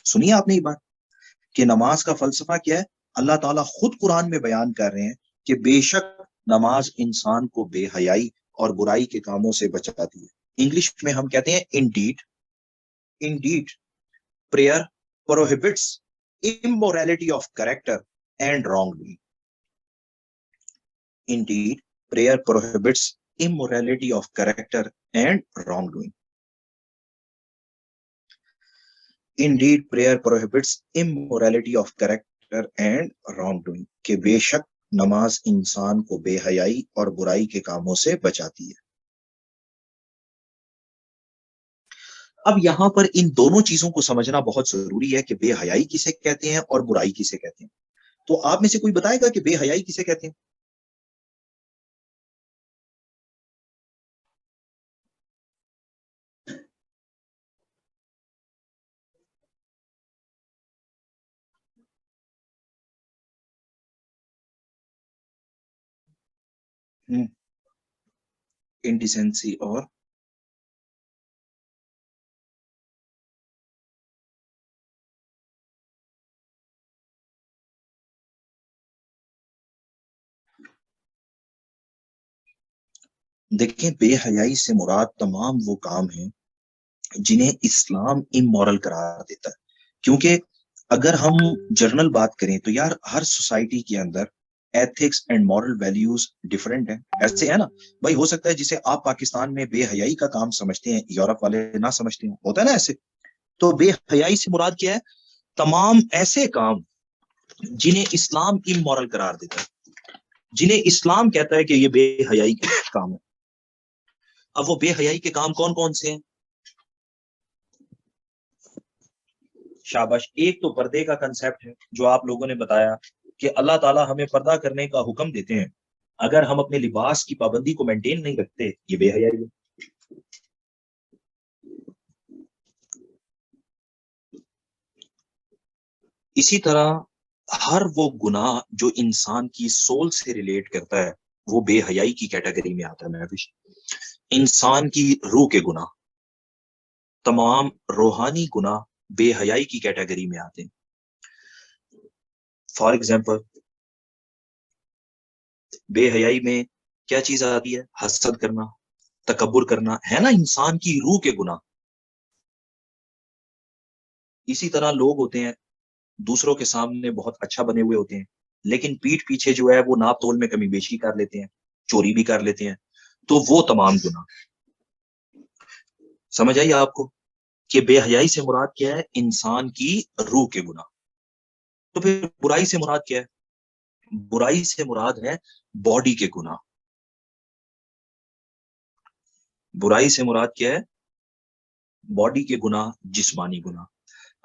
سنیے آپ نے یہ بات کہ نماز کا فلسفہ کیا ہے. اللہ تعالیٰ خود قرآن میں بیان کر رہے ہیں کہ بے شک نماز انسان کو بے حیائی اور برائی کے کاموں سے بچاتی ہے. انگلش میں ہم کہتے ہیں indeed prayer prohibits immorality of character and wrongdoing. Indeed prayer prohibits immorality of character and wrongdoing. Indeed prayer prohibits immorality of character and wrongdoing, کہ بے شک نماز انسان کو بے حیائی اور برائی کے کاموں سے بچاتی ہے. اب یہاں پر ان دونوں چیزوں کو سمجھنا بہت ضروری ہے کہ بے حیائی کسے کہتے ہیں اور برائی کسے کہتے ہیں. تو آپ میں سے کوئی بتائے گا کہ بے حیائی کسے کہتے ہیں؟ انڈیسینسی اور دیکھیں، بے حیائی سے مراد تمام وہ کام ہیں جنہیں اسلام امورل قرار دیتا ہے. کیونکہ اگر ہم جرنل بات کریں تو یار ہر سوسائٹی کے اندر ethics and moral values different ہیں. ایسے ہے نا بھائی، ہو سکتا ہے جسے آپ پاکستان میں بے حیائی کا کام سمجھتے ہیں یورپ والے نہ سمجھتے ہیں، ہوتا ہے نا ایسے. تو بے حیائی سے مراد کیا ہے؟ تمام ایسے کام جنہیں اسلام امورل قرار دیتا ہے، جنہیں اسلام کہتا ہے کہ یہ بے حیائی کے کام ہے. اب وہ بے حیائی کے کام کون کون سے ہیں؟ شاباش. ایک تو پردے کا کنسیپٹ ہے جو آپ لوگوں نے بتایا کہ اللہ تعالیٰ ہمیں پردہ کرنے کا حکم دیتے ہیں، اگر ہم اپنے لباس کی پابندی کو مینٹین نہیں رکھتے، یہ بے حیائی ہے. اسی طرح ہر وہ گناہ جو انسان کی سول سے ریلیٹ کرتا ہے وہ بے حیائی کی کیٹیگری میں آتا ہے. محفوظ انسان کی روح کے گناہ، تمام روحانی گناہ بے حیائی کی کیٹیگری میں آتے ہیں. فار ایگزامپل بے حیائی میں کیا چیز آتی ہے؟ حسد کرنا، تکبر کرنا، ہے نا، انسان کی روح کے گناہ. اسی طرح لوگ ہوتے ہیں دوسروں کے سامنے بہت اچھا بنے ہوئے ہوتے ہیں، لیکن پیٹھ پیچھے جو ہے وہ ناپ تول میں کمی بیشی کر لیتے ہیں، چوری بھی کر لیتے ہیں. تو وہ تمام گناہ. سمجھ آئیے آپ کو کہ بے حیائی سے مراد کیا ہے؟ انسان کی روح کے گناہ. تو پھر برائی سے مراد کیا ہے؟ برائی سے مراد ہے باڈی کے گناہ. برائی سے مراد کیا ہے؟ باڈی کے گناہ، جسمانی گناہ.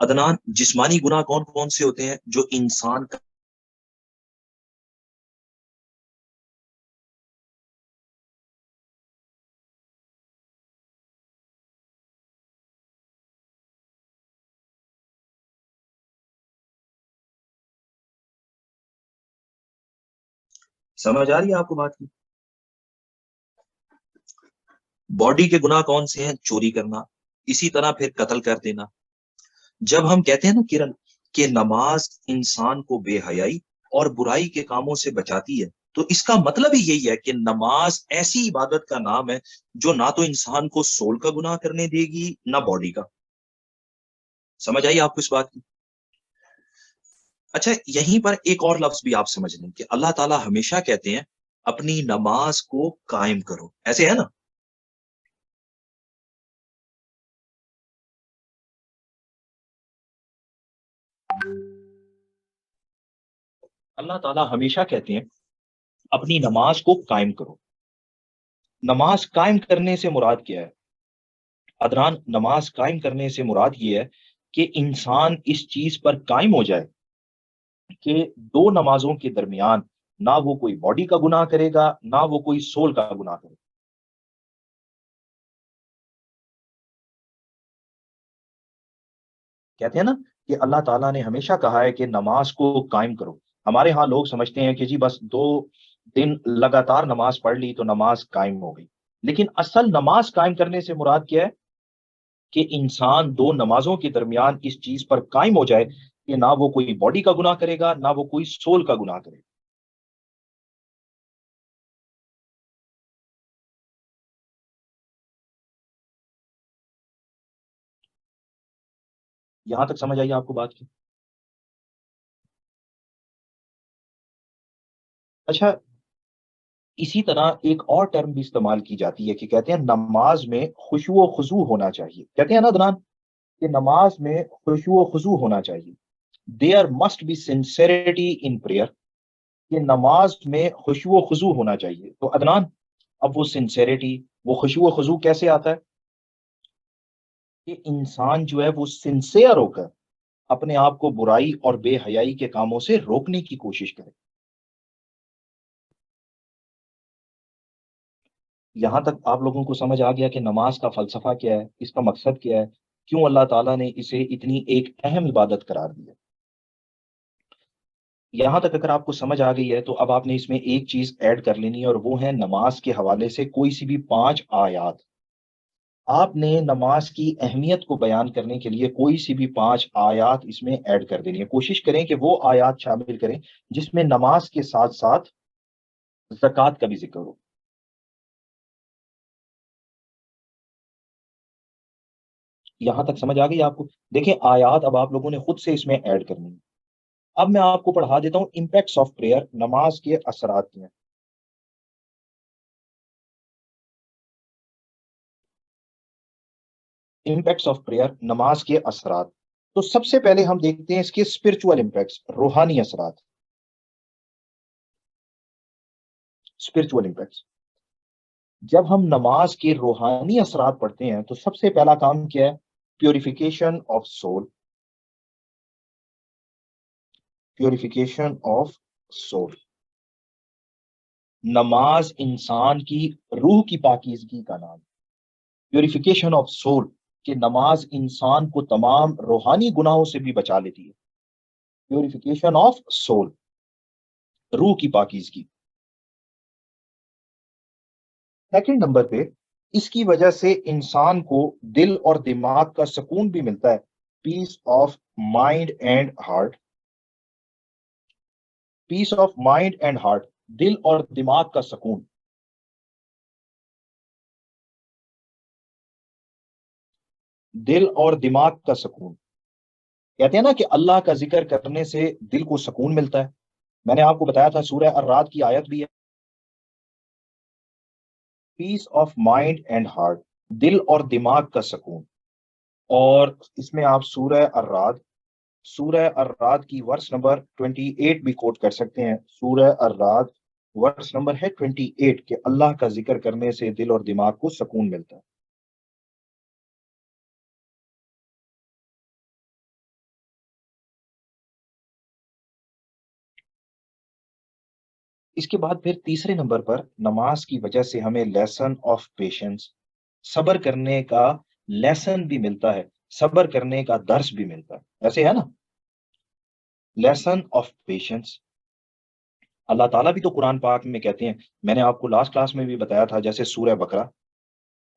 عدنان، جسمانی گناہ کون کون سے ہوتے ہیں جو انسان کا سمجھ آ رہی ہے آپ کو بات کی؟ باڈی کے گناہ کون سے ہیں؟ چوری کرنا، اسی طرح پھر قتل کر دینا. جب ہم کہتے ہیں نا کرن کہ نماز انسان کو بے حیائی اور برائی کے کاموں سے بچاتی ہے، تو اس کا مطلب ہی یہی ہے کہ نماز ایسی عبادت کا نام ہے جو نہ تو انسان کو سول کا گناہ کرنے دے گی نہ باڈی کا. سمجھ آئی آپ کو اس بات کی؟ اچھا، یہیں پر ایک اور لفظ بھی آپ سمجھ لیں کہ اللہ تعالیٰ ہمیشہ کہتے ہیں اپنی نماز کو قائم کرو. ایسے ہے نا؟ اللہ تعالیٰ ہمیشہ کہتے ہیں اپنی نماز کو قائم کرو. نماز قائم کرنے سے مراد کیا ہے؟ ادران، نماز قائم کرنے سے مراد یہ ہے کہ انسان اس چیز پر قائم ہو جائے کہ دو نمازوں کے درمیان نہ وہ کوئی باڈی کا گناہ کرے گا نہ وہ کوئی سول کا گناہ کرے گا. کہتے ہیں نا کہ اللہ تعالیٰ نے ہمیشہ کہا ہے کہ نماز کو قائم کرو. ہمارے ہاں لوگ سمجھتے ہیں کہ جی بس 2 دن لگاتار نماز پڑھ لی تو نماز قائم ہو گئی. لیکن اصل نماز قائم کرنے سے مراد کیا ہے؟ کہ انسان دو نمازوں کے درمیان اس چیز پر قائم ہو جائے کہ نہ وہ کوئی باڈی کا گناہ کرے گا نہ وہ کوئی سول کا گناہ کرے گا. یہاں تک سمجھ آئیے آپ کو بات کی؟ اچھا، اسی طرح ایک اور ٹرم بھی استعمال کی جاتی ہے کہ کہتے ہیں نماز میں خشوع و خضوع ہونا چاہیے. کہتے ہیں نا دنان کہ نماز میں خشوع و خضوع ہونا چاہیے. There must be sincerity in prayer. کہ نماز میں خشوع و خضوع ہونا چاہیے. تو عدنان، اب وہ سنسیریٹی، وہ خشوع و خضوع کیسے آتا ہے؟ کہ انسان جو ہے وہ سنسیئر ہو کر اپنے آپ کو برائی اور بے حیائی کے کاموں سے روکنے کی کوشش کرے. یہاں تک آپ لوگوں کو سمجھ آ گیا کہ نماز کا فلسفہ کیا ہے، اس کا مقصد کیا ہے، کیوں اللہ تعالیٰ نے اسے اتنی ایک اہم عبادت قرار دیا. یہاں تک اگر آپ کو سمجھ آ گئی ہے تو اب آپ نے اس میں ایک چیز ایڈ کر لینی ہے، اور وہ ہے نماز کے حوالے سے کوئی سی بھی 5 آیات۔ آپ نے نماز کی اہمیت کو بیان کرنے کے لیے کوئی سی بھی 5 آیات اس میں ایڈ کر دینی ہے۔ کوشش کریں کہ وہ آیات شامل کریں جس میں نماز کے ساتھ ساتھ زکوٰۃ کا بھی ذکر ہو۔ یہاں تک سمجھ آ گئی آپ کو؟ دیکھیں آیات اب آپ لوگوں نے خود سے اس میں ایڈ کرنی ہے۔ اب میں آپ کو پڑھا دیتا ہوں امپیکٹس آف پریئر، نماز کے اثرات کیا ہیں۔ امپیکٹس آف پریئر، نماز کے اثرات۔ تو سب سے پہلے ہم دیکھتے ہیں اس کے اسپرچول امپیکٹس، روحانی اثرات، اسپرچول امپیکٹس۔ جب ہم نماز کے روحانی اثرات پڑھتے ہیں تو سب سے پہلا کام کیا ہے؟ Purification of civil, purification of civil. نماز انسان کی روح کی پاکیزگی کا نام، پیوریفیکیشن آف سول، کہ نماز انسان کو تمام روحانی گناہوں سے بھی بچا لیتی ہے۔ پیوریفیکیشن آف سول، روح کی پاکیزگی۔ سیکنڈ نمبر پہ اس کی وجہ سے انسان کو دل اور دماغ کا سکون بھی ملتا ہے، peace of mind and heart, peace of mind and heart, دل اور دماغ کا سکون۔ دل اور دماغ کا سکون، کہتے ہیں نا کہ اللہ کا ذکر کرنے سے دل کو سکون ملتا ہے۔ میں نے آپ کو بتایا تھا سورہ الرعد کی آیت بھی ہے، peace of mind and heart, دل اور دماغ کا سکون۔ اور اس میں آپ سورہ الرعد کی ورس نمبر 28 بھی کوٹ کر سکتے ہیں۔ سورہ الرعد ورس نمبر ہے 28 کہ اللہ کا ذکر کرنے سے دل اور دماغ کو سکون ملتا ہے۔ اس کے بعد پھر تیسرے نمبر پر نماز کی وجہ سے ہمیں لیسن آف پیشنس، صبر کرنے کا لیسن بھی ملتا ہے، صبر کرنے کا درس بھی ملتا ہے، ایسے ہے نا؟ Lesson of patience. اللہ تعالیٰ بھی تو قرآن پاک میں کہتے ہیں، میں نے آپ کو لاسٹ کلاس میں بھی بتایا تھا، جیسے سورہ بقرہ،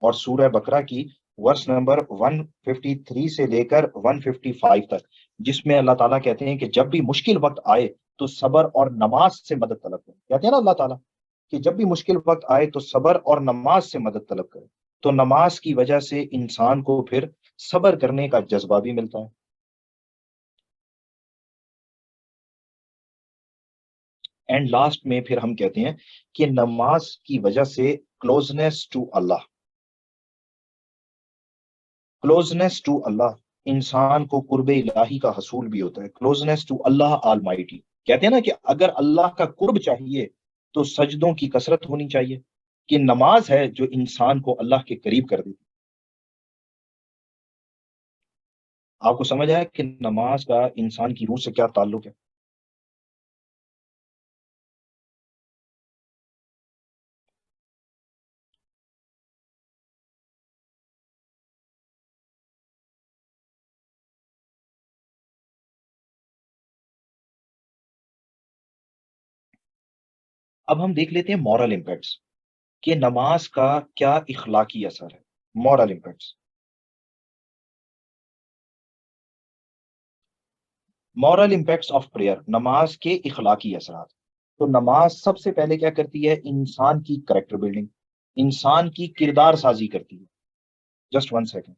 اور سورہ بقرہ کی ورس نمبر 153 سے لے کر 155 تک، جس میں اللہ تعالیٰ کہتے ہیں کہ جب بھی مشکل وقت آئے تو صبر اور نماز سے مدد طلب کریں۔ کہتے ہیں نا اللہ تعالیٰ کہ جب بھی مشکل وقت آئے تو صبر اور نماز سے مدد طلب کریں۔ تو نماز کی وجہ سے انسان کو پھر صبر کرنے کا جذبہ بھی ملتا ہے۔ اینڈ لاسٹ میں پھر ہم کہتے ہیں کہ نماز کی وجہ سے closeness to Allah, closeness to Allah, انسان کو قرب الہی کا حصول بھی ہوتا ہے، کلوزنس ٹو اللہ آلمائٹی۔ کہتے ہیں نا کہ اگر اللہ کا قرب چاہیے تو سجدوں کی کثرت ہونی چاہیے، کہ نماز ہے جو انسان کو اللہ کے قریب کر دیتی۔ آپ کو سمجھ آیا کہ نماز کا انسان کی روح سے کیا تعلق ہے؟ اب ہم دیکھ لیتے ہیں مورل امپیکٹس، کہ نماز کا کیا اخلاقی اثر ہے، moral impacts. Moral impacts of prayer, نماز کے اخلاقی اثرات۔ تو نماز سب سے پہلے کیا کرتی ہے؟ انسان کی کریکٹر بلڈنگ، انسان کی کردار سازی کرتی ہے۔ Just one second.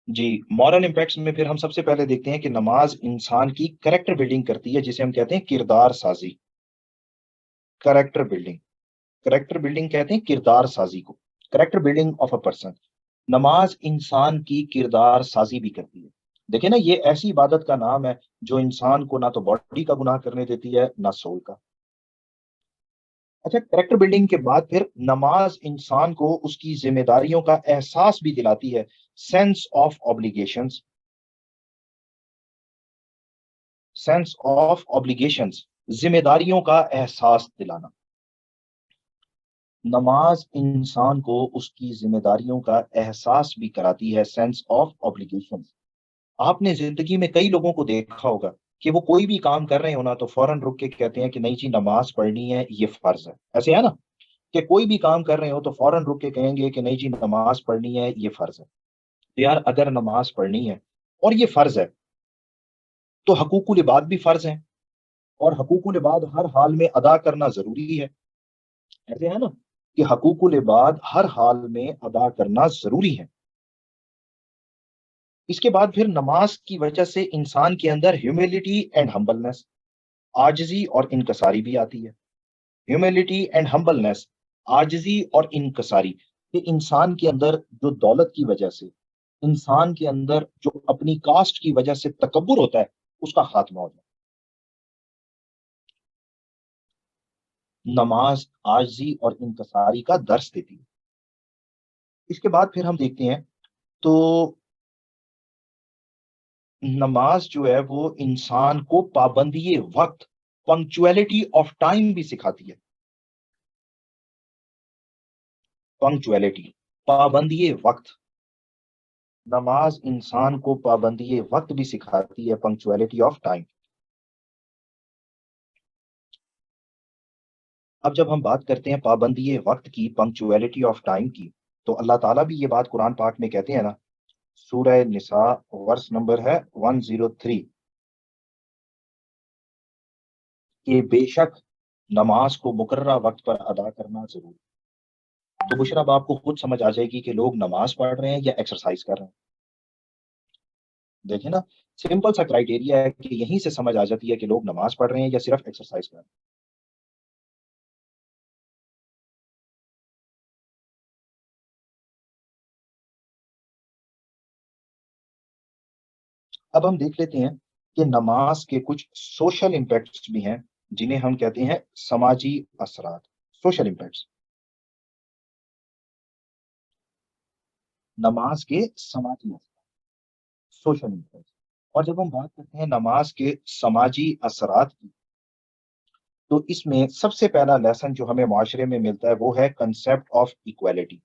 جی، مورل امپیکٹس میں پھر ہم سب سے پہلے دیکھتے ہیں کہ نماز انسان کی کریکٹر بلڈنگ کرتی ہے، جسے ہم کہتے ہیں کردار سازی، کریکٹر بلڈنگ۔ کریکٹر بلڈنگ کہتے ہیں کردار سازی کو، character building of a person. نماز انسان کی کردار سازی بھی کرتی ہے۔ دیکھیں نا، یہ ایسی عبادت کا نام ہے جو انسان کو نہ تو باڈی کا گناہ کرنے دیتی ہے، نہ سول کا۔ اچھا، کریکٹر بلڈنگ کے بعد پھر نماز انسان کو اس کی ذمہ داریوں کا احساس بھی دلاتی ہے. Sense of obbligations، sense of obligations، ذمہ داریوں کا احساس دلانا. نماز انسان کو اس کی ذمہ داریوں کا احساس بھی کراتی ہے. Sense of obligations. آپ نے زندگی میں کئی لوگوں کو دیکھا ہوگا کہ وہ کوئی بھی کام کر رہے ہو نا تو فوراً رک کے کہتے ہیں کہ نہیں جی نماز پڑھنی ہے، یہ فرض ہے. ایسے ہے نا کہ کوئی بھی کام کر رہے ہو تو فوراً رک کے کہیں گے کہ نہیں جی نماز پڑھنی ہے، یہ فرض ہے. تو یار اگر نماز پڑھنی ہے اور یہ فرض ہے تو حقوق العباد بھی فرض ہیں، اور حقوق العباد ہر حال میں ادا کرنا ضروری ہے. ایسے ہے نا کہ حقوق العباد ہر حال میں ادا کرنا ضروری ہے. اس کے بعد پھر نماز کی وجہ سے انسان کے اندر ہیوملٹی اینڈ ہمبلنس، عاجزی اور انکساری بھی آتی ہے. ہیوملٹی اینڈ ہمبلنس، عاجزی اور انکساری، کہ انسان کے اندر جو دولت کی وجہ سے، انسان کے اندر جو اپنی کاسٹ کی وجہ سے تکبر ہوتا ہے، اس کا خاتمہ ہو جائے. نماز عاجزی اور انکساری کا درس دیتی ہے. اس کے بعد پھر ہم دیکھتے ہیں تو نماز جو ہے وہ انسان کو پابندی وقت، پنکچویلٹی آف ٹائم بھی سکھاتی ہے. پنکچویلٹی، پابندی وقت. نماز انسان کو پابندی وقت بھی سکھاتی ہے، پنکچویلٹی آف ٹائم. اب جب ہم بات کرتے ہیں پابندی وقت کی، پنکچویلٹی آف ٹائم کی، تو اللہ تعالیٰ بھی یہ بات قرآن پاک میں کہتے ہیں نا. سورہ نساء ورس نمبر ہے 103، کہ بے شک نماز کو مقررہ وقت پر ادا کرنا ضروری. تو بشرا آپ کو خود سمجھ آ جائے گی کہ لوگ نماز پڑھ رہے ہیں یا ایکسرسائز کر رہے ہیں. دیکھیں نا، سمپل سا کرائٹیریا ہے کہ یہیں سے سمجھ آ جاتی ہے کہ لوگ نماز پڑھ رہے ہیں یا صرف ایکسرسائز کر رہے ہیں. اب ہم دیکھ لیتے ہیں کہ نماز کے کچھ سوشل امپیکٹس بھی ہیں جنہیں ہم کہتے ہیں سماجی اثرات. سوشل امپیکٹس، نماز کے سماجی اثرات، سوشل امپیکٹس. اور جب ہم بات کرتے ہیں نماز کے سماجی اثرات کی، تو اس میں سب سے پہلا لیسن جو ہمیں معاشرے میں ملتا ہے وہ ہے کنسپٹ آف ایکویلٹی،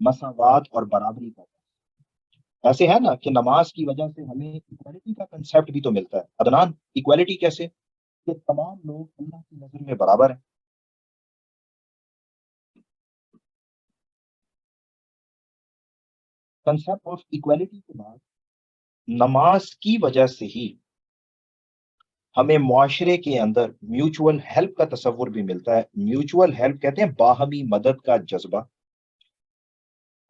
مساوات اور برابری کا. ایسے ہے نا کہ نماز کی وجہ سے ہمیں ایکوالٹی کا کنسپٹ بھی تو ملتا ہے. عدنان، ایکوالٹی کیسے؟ کہ تمام لوگ اللہ کی نظر میں برابر ہیں. کنسپٹ آف ایکوالٹی کے بعد نماز کی وجہ سے ہی ہمیں معاشرے کے اندر میوچول ہیلپ کا تصور بھی ملتا ہے. میوچول ہیلپ کہتے ہیں باہمی مدد کا جذبہ.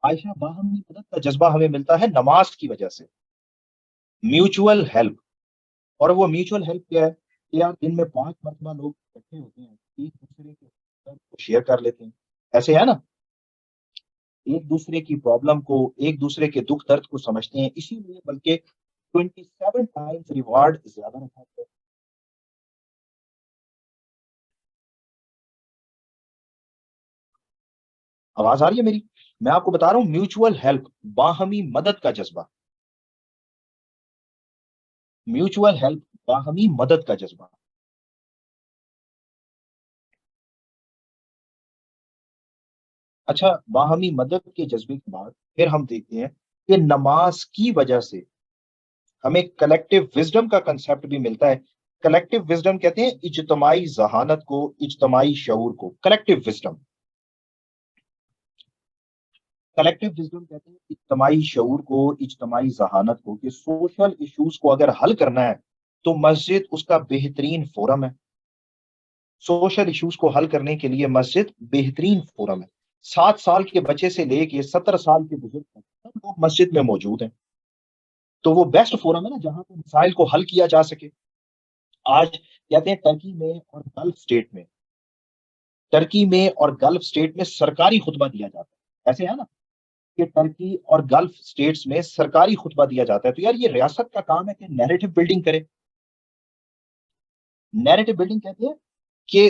عائشہ، باہمی مدد کا جذبہ ہمیں ملتا ہے نماز کی وجہ سے. میوچول ہیلپ، اور وہ میوچول ہیلپ کیا ہے کہ یار دن میں 5 مرتبہ لوگ اکٹھے ہوتے ہیں، ایک دوسرے کے درد کو شیئر کر لیتے ہیں. ایسے ہے نا، ایک دوسرے کی پرابلم کو، ایک دوسرے کے دکھ درد کو سمجھتے ہیں. اسی لیے بلکہ 27 ٹائمز ریوارڈ زیادہ رکھا ہے. آواز آ رہی ہے میری؟ میں آپ کو بتا رہا ہوں میوچول ہیلپ، باہمی مدد کا جذبہ. میوچول ہیلپ، باہمی مدد کا جذبہ. اچھا، باہمی مدد کے جذبے کے بعد پھر ہم دیکھتے ہیں کہ نماز کی وجہ سے ہمیں کلیکٹیو وزڈم کا کنسپٹ بھی ملتا ہے. کلیکٹیو وزڈم کہتے ہیں اجتماعی ذہانت کو، اجتماعی شعور کو. کلیکٹیو وزڈم، کلیکٹیو وزڈم کہتے ہیں اجتماعی شعور کو، اجتماعی ذہانت کو، کہ سوشل ایشوز کو اگر حل کرنا ہے تو مسجد اس کا بہترین فورم ہے. سوشل ایشوز کو حل کرنے کے لیے مسجد بہترین فورم ہے. 7 سال کے بچے سے لے کے 70 سال کے بزرگ تک سب لوگ مسجد میں موجود ہیں. تو وہ بیسٹ فورم ہے نا جہاں پہ مسائل کو حل کیا جا سکے. آج کہتے ہیں ٹرکی میں اور گلف اسٹیٹ میں، ٹرکی میں اور گلف اسٹیٹ میں سرکاری خطبہ دیا جاتا ہے. ایسے ہے نا کہ ٹرکی اور گلف اسٹیٹس میں سرکاری خطبہ دیا جاتا ہے. تو یار یہ ریاست کا کام ہے کہ نیریٹو بلڈنگ کرے. نیریٹو بلڈنگ کہتے ہیں کہ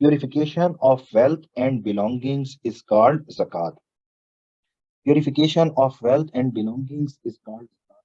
Purification of wealth and belongings is called zakat. Purification of wealth and belongings is called zakat.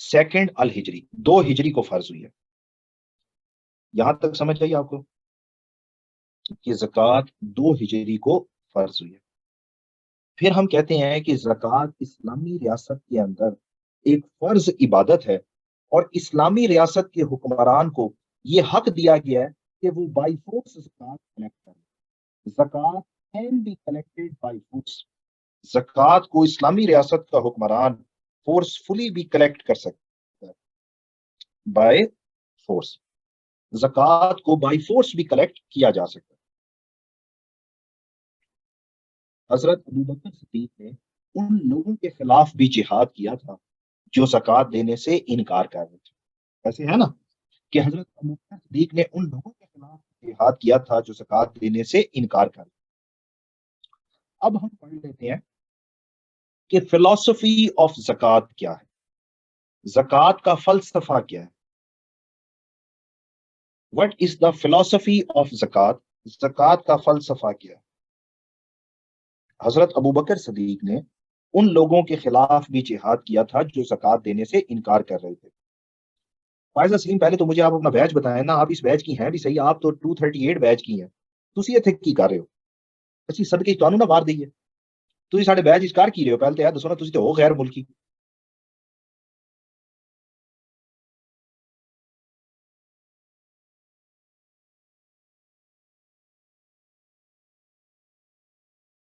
Second الہجری، 2 ہجری کو فرض ہوئی ہے. یہاں تک سمجھ آئی آپ کو کہ زکوٰۃ 2 ہجری کو فرض ہوئی ہے. پھر ہم کہتے ہیں کہ زکوٰۃ اسلامی ریاست کے اندر ایک فرض عبادت ہے، اور اسلامی ریاست کے حکمران کو یہ حق دیا گیا ہے کہ وہ بائی فورس زکوٰۃ کلیکٹ کریں. زکوٰۃ can be collected by force. زکوٰۃ کو اسلامی ریاست کا حکمران فورسفلی بھی کلیکٹ کر سکتا ہے بائی فورس. زکوٰۃ کو بائی فورس بھی کلیکٹ کیا جا سکتا ہے. حضرت ابوبکر صدیق نے ان لوگوں کے خلاف بھی جہاد کیا تھا جو زکوٰۃ دینے سے انکار کر رہے تھے. ایسے ہے نا کہ حضرت ابوبکر صدیق نے ان لوگوں کے خلاف جہاد کیا تھا جو زکوٰۃ دینے سے انکار کر رہے تھے. اب ہم پڑھ لیتے ہیں کہ فلسفی آف زکوٰۃ کیا ہے. زکوٰۃ کا فلسفہ کیا ہے. وٹ از دا فلسفی آف زکوٰۃ. زکوٰۃ کا فلسفہ کیا ہے. حضرت ابوبکر صدیق نے ان لوگوں کے خلاف بھی جہاد کیا تھا جو زکوٰۃ دینے سے انکار کر رہے تھے. فائزہ سلیم، پہلے تو مجھے آپ اپنا بیچ بتائیں نا. آپ اس بیچ کی ہیں بھی صحیح، آپ تو 238 بیچ کی ہیں. تسی اتنے کی کر رہے ہو؟ اچھی صدقے تانوں نہ مار دئیے. تسی ساڈے بیچ اس کار کی رہے ہو؟ پہلے تو یہ دسو نا، تسی تو ہو غیر ملکی.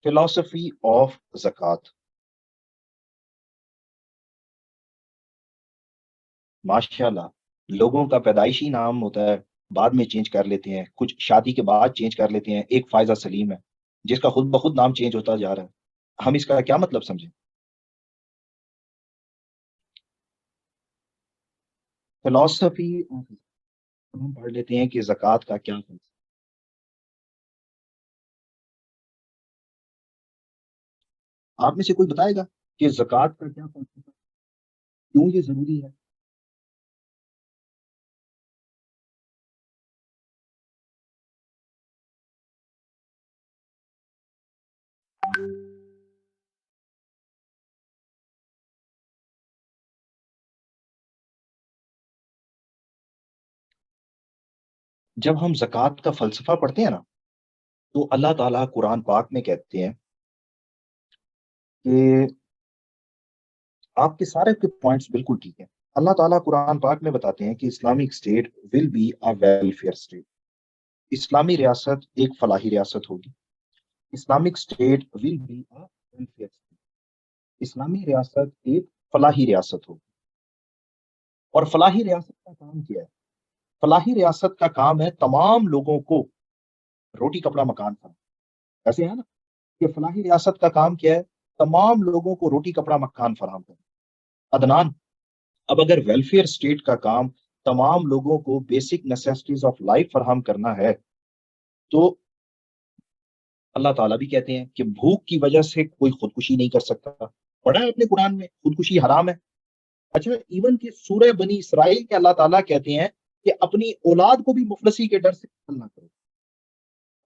فلسفی آف زکوٰۃ. ماشاءاللہ، لوگوں کا پیدائشی نام ہوتا ہے، بعد میں چینج کر لیتے ہیں، کچھ شادی کے بعد چینج کر لیتے ہیں. ایک فائزہ سلیم ہے جس کا خود بخود نام چینج ہوتا جا رہا ہے. ہم اس کا کیا مطلب سمجھیں؟ فلسفی آف، ہم پڑھ لیتے ہیں کہ زکوٰۃ کا کیا فلسفہ. آپ میں سے کوئی بتائے گا کہ زکوٰۃ کا کیا فلسفہ، کیوں یہ ضروری ہے؟ جب ہم زکوٰۃ کا فلسفہ پڑھتے ہیں نا، تو اللہ تعالیٰ قرآن پاک میں کہتے ہیں کہ آپ کے سارے کے پوائنٹس بالکل ٹھیک ہیں. اللہ تعالیٰ قرآن پاک میں بتاتے ہیں کہ Islamic state will be a welfare state. اسلامی ریاست ایک فلاحی ریاست ہوگی. Islamic state will be a welfare state. اسلامی ریاست ایک فلاحی ریاست ہوگی. اور فلاحی ریاست کا کام کیا ہے؟ فلاحی ریاست کا کام ہے تمام لوگوں کو روٹی کپڑا مکان فراہم. ایسے ہے نا کہ فلاحی ریاست کا کام کیا ہے؟ تمام لوگوں کو روٹی کپڑا مکان فراہم کرنا. عدنان، اب اگر ویلفیئر اسٹیٹ کا کام تمام لوگوں کو بیسک نیسیسٹیز آف لائف فراہم کرنا ہے، تو اللہ تعالیٰ بھی کہتے ہیں کہ بھوک کی وجہ سے کوئی خودکشی نہیں کر سکتا. پڑھا ہے اپنے قرآن میں خودکشی حرام ہے. اچھا، ایون کہ سورہ بنی اسرائیل کے اللہ تعالیٰ کہتے ہیں کہ اپنی اولاد کو بھی مفلسی کے ڈر سے قتل نہ کرو.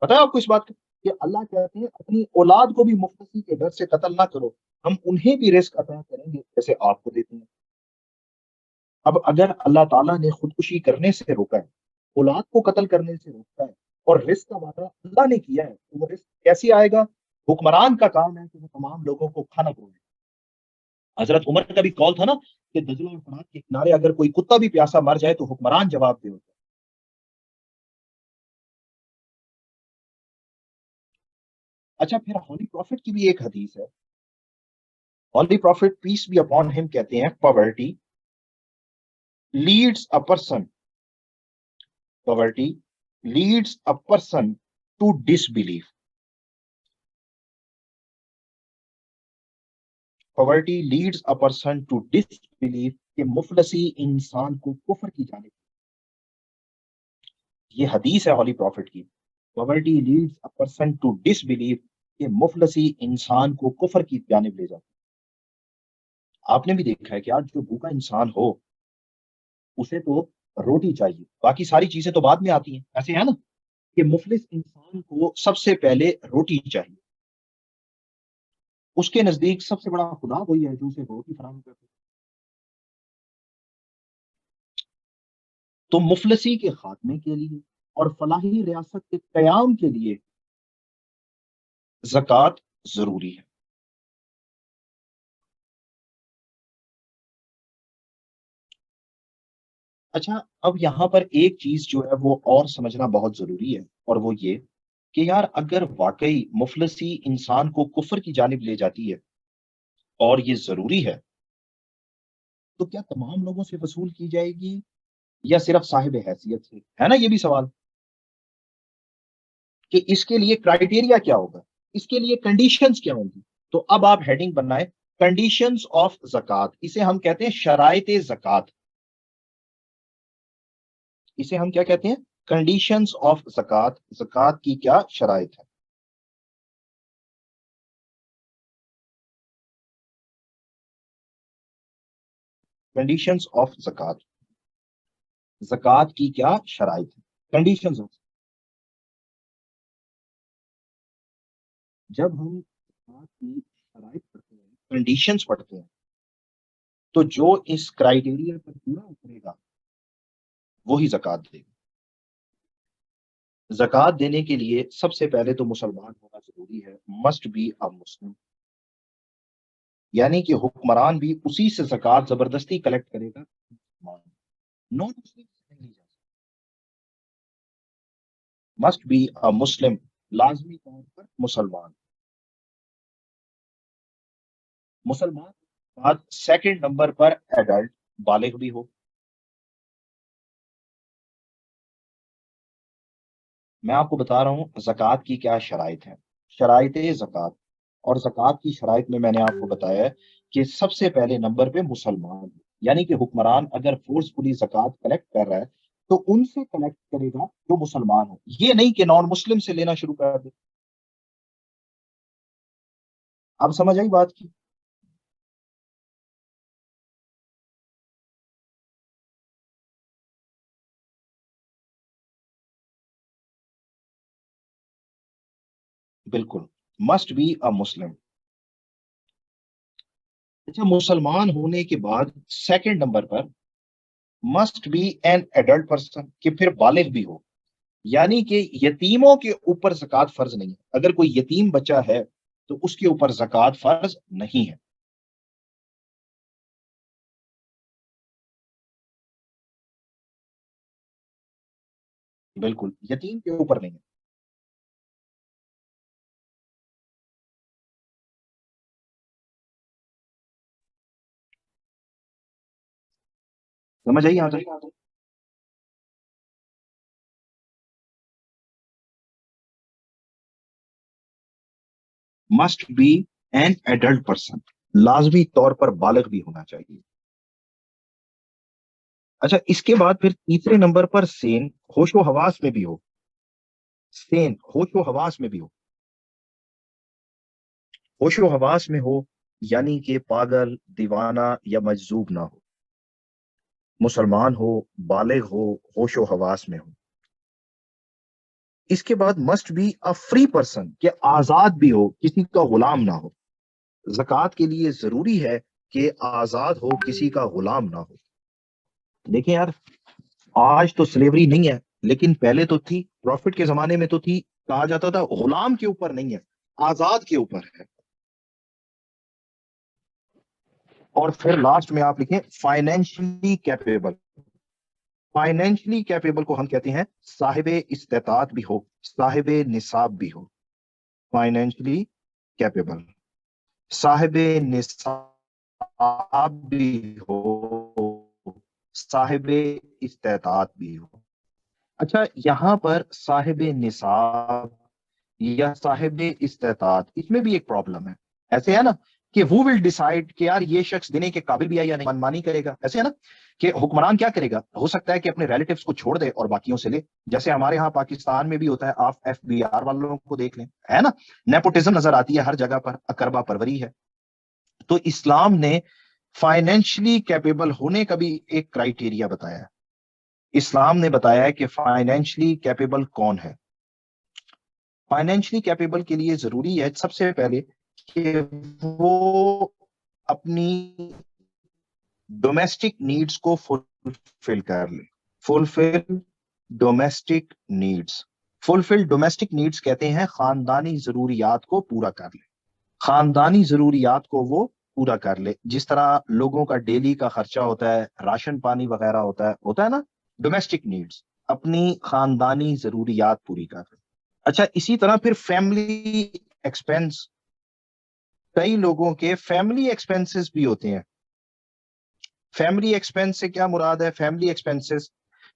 پتا ہے آپ کو اس بات کا کہ اللہ کہتے ہیں اپنی اولاد کو بھی مفلسی کے ڈر سے قتل نہ کرو، ہم انہیں بھی رزق عطا کریں گے جیسے آپ کو دیتے ہیں. اب اگر اللہ تعالیٰ نے خودکشی کرنے سے روکا ہے، اولاد کو قتل کرنے سے روکا ہے، اور رزق کا وعدہ اللہ نے کیا ہے، تو وہ رزق کیسے آئے گا؟ حکمران کا کام ہے کہ وہ تمام لوگوں کو کھانا پروائے. حضرت عمر کا بھی کال تھا نا کہ دجلہ اور فرات کے کنارے اگر کوئی کتا بھی پیاسا مر جائے تو حکمران جواب دے ہوتا ہے. اچھا، پھر ہولی پروفٹ کی بھی ایک حدیث ہے. Holy Prophet peace be upon him کہتے ہیں poverty leads a person, poverty leads a person to disbelief. Poverty leads a person to disbelief کہ مفلسی انسان کو کفر کی جانب. یہ حدیث ہے ہولی پروفٹ کی. Poverty leads a person to disbelief کہ مفلسی انسان کو کفر کی جانب لے جاتا. آپ نے بھی دیکھا ہے کہ آج جو بھوکا انسان ہو اسے تو روٹی چاہیے، باقی ساری چیزیں تو بعد میں آتی ہیں. ایسے ہے نا کہ مفلس انسان کو سب سے پہلے روٹی چاہیے. اس کے نزدیک سب سے بڑا خدا وہی ہے جو اسے روٹی فراہم کرتا ہے. تو مفلسی کے خاتمے کے لیے اور فلاحی ریاست کے قیام کے لیے زکوٰۃ ضروری ہے۔ اچھا، اب یہاں پر ایک چیز جو ہے وہ اور سمجھنا بہت ضروری ہے، اور وہ یہ کہ یار اگر واقعی مفلسی انسان کو کفر کی جانب لے جاتی ہے اور یہ ضروری ہے، تو کیا تمام لوگوں سے وصول کی جائے گی یا صرف صاحب حیثیت سے؟ ہے نا یہ بھی سوال کہ اس کے لیے کرائٹیریا کیا ہوگا، اس کے لیے کنڈیشنز کیا ہوں گی۔ تو اب آپ ہیڈنگ بنائیں کنڈیشنز آف زکوٰۃ، اسے ہم کہتے ہیں شرائط زکوٰۃ، اسے ہم کیا کہتے ہیں؟ کنڈیشنز آف زکوٰۃ، زکوٰۃ کی کیا شرائط ہے۔ کنڈیشنز آف زکوٰۃ، زکوٰۃ کی کیا شرائط ہے، کنڈیشنز آف۔ جب ہم زکوٰۃ کی شرائط پڑھتے ہیں، کنڈیشنز پڑھتے ہیں، تو جو اس کرائٹیریا پر پورا اترے گا وہی زکوٰۃ دے گا۔ زکوٰۃ دینے کے لیے سب سے پہلے تو مسلمان ہونا ضروری ہے، مسٹ بی اے مسلم، یعنی کہ حکمران بھی اسی سے زکوٰۃ زبردستی کلیکٹ کرے گا، نان مسلم نہیں لی جا سکتی، مسٹ بی اے مسلم، لازمی طور پر مسلمان۔ مسلمان کے بعد سیکنڈ نمبر پر ایڈلٹ، بالغ بھی ہو۔ میں آپ کو بتا رہا ہوں زکوٰۃ کی کیا شرائط ہیں، شرائط زکوٰۃ، اور زکوٰۃ کی شرائط میں نے آپ کو بتایا ہے کہ سب سے پہلے نمبر پہ مسلمان، یعنی کہ حکمران اگر فورسفلی زکوٰۃ کلیکٹ کر رہا ہے تو ان سے کلیکٹ کرے گا جو مسلمان ہو، یہ نہیں کہ نان مسلم سے لینا شروع کر دے۔ اب سمجھ آئی بات کی؟ بالکل، مسٹ بی اے مسلم۔ اچھا، مسلمان ہونے کے بعد سیکنڈ نمبر پر must be an adult person, کہ پھر بالغ بھی ہو، یعنی کہ یتیموں کے اوپر زکوٰۃ فرض نہیں ہے، اگر کوئی یتیم بچہ ہے تو اس کے اوپر زکوٰۃ فرض نہیں ہے۔ بالکل، یتیم کے اوپر نہیں ہے۔ سمجھ آئی یہاں تک؟ Must be an adult person, لازمی طور پر بالغ بھی ہونا چاہیے۔ اچھا، اس کے بعد پھر تیسرے نمبر پر سین، ہوش و حواس میں بھی ہو، سین ہوش و حواس میں بھی ہو، ہوش و حواس میں ہو، یعنی کہ پاگل، دیوانہ یا مجذوب نہ ہو، مسلمان ہو، بالغ ہو، ہوش و حواس میں ہو۔ اس کے بعد must be a free person, کہ آزاد بھی ہو، کسی کا غلام نہ ہو۔ زکوٰۃ کے لیے ضروری ہے کہ آزاد ہو، کسی کا غلام نہ ہو۔ دیکھیں یار، آج تو سلیوری نہیں ہے، لیکن پہلے تو تھی، پروفٹ کے زمانے میں تو تھی، کہا جاتا تھا غلام کے اوپر نہیں ہے، آزاد کے اوپر ہے۔ اور پھر لاسٹ میں آپ لکھیں فائنینشلی کیپیبل، فائنینشلی کیپیبل کو ہم کہتے ہیں صاحب استطاعت بھی ہو، صاحب نصاب بھی ہو، فائنینشلی کیپیبل، صاحب نصاب بھی ہو، صاحب استطاعت بھی ہو۔ اچھا، یہاں پر صاحب نصاب یا صاحب استطاعت، اس میں بھی ایک پرابلم ہے، ایسے ہے نا کہ who will decide کہ یار یہ شخص دینے کے قابل بھی ہے یا نہیں، منمانی کرے گا، ایسے ہے نا کہ حکمران کیا کرے گا، ہو سکتا ہے کہ اپنے ریلیٹیوز کو چھوڑ دے اور باقیوں سے لے، جیسے ہمارے ہاں پاکستان میں بھی ہوتا ہے، آپ ایف بی آر والوں کو دیکھ لیں، ہے نا، نیپوٹزم نظر آتی ہے ہر جگہ پر، اقربا پروری ہے۔ تو اسلام نے فائنینشلی کیپیبل ہونے کا بھی ایک کرائٹیریا بتایا ہے، اسلام نے بتایا ہے کہ فائنینشلی کیپیبل کون ہے۔ فائنینشلی کیپیبل کے لیے ضروری ہے سب سے پہلے کہ وہ اپنی ڈومیسٹک نیڈز کو فلفل کر لے، فلفل ڈومیسٹک نیڈس. فلفل ڈومیسٹک نیڈس کہتے ہیں خاندانی ضروریات کو پورا کر لے. خاندانی ضروریات کو وہ پورا کر لے. جس طرح لوگوں کا ڈیلی کا خرچہ ہوتا ہے, راشن پانی وغیرہ ہوتا ہے نا, ڈومیسٹک نیڈس, اپنی خاندانی ضروریات پوری کر لے. اچھا, اسی طرح پھر فیملی ایکسپینس. کئی لوگوں کے فیملی ایکسپینسز بھی ہوتے ہیں. فیملی ایکسپینس سے کیا مراد ہے؟ فیملی ایکسپینسز,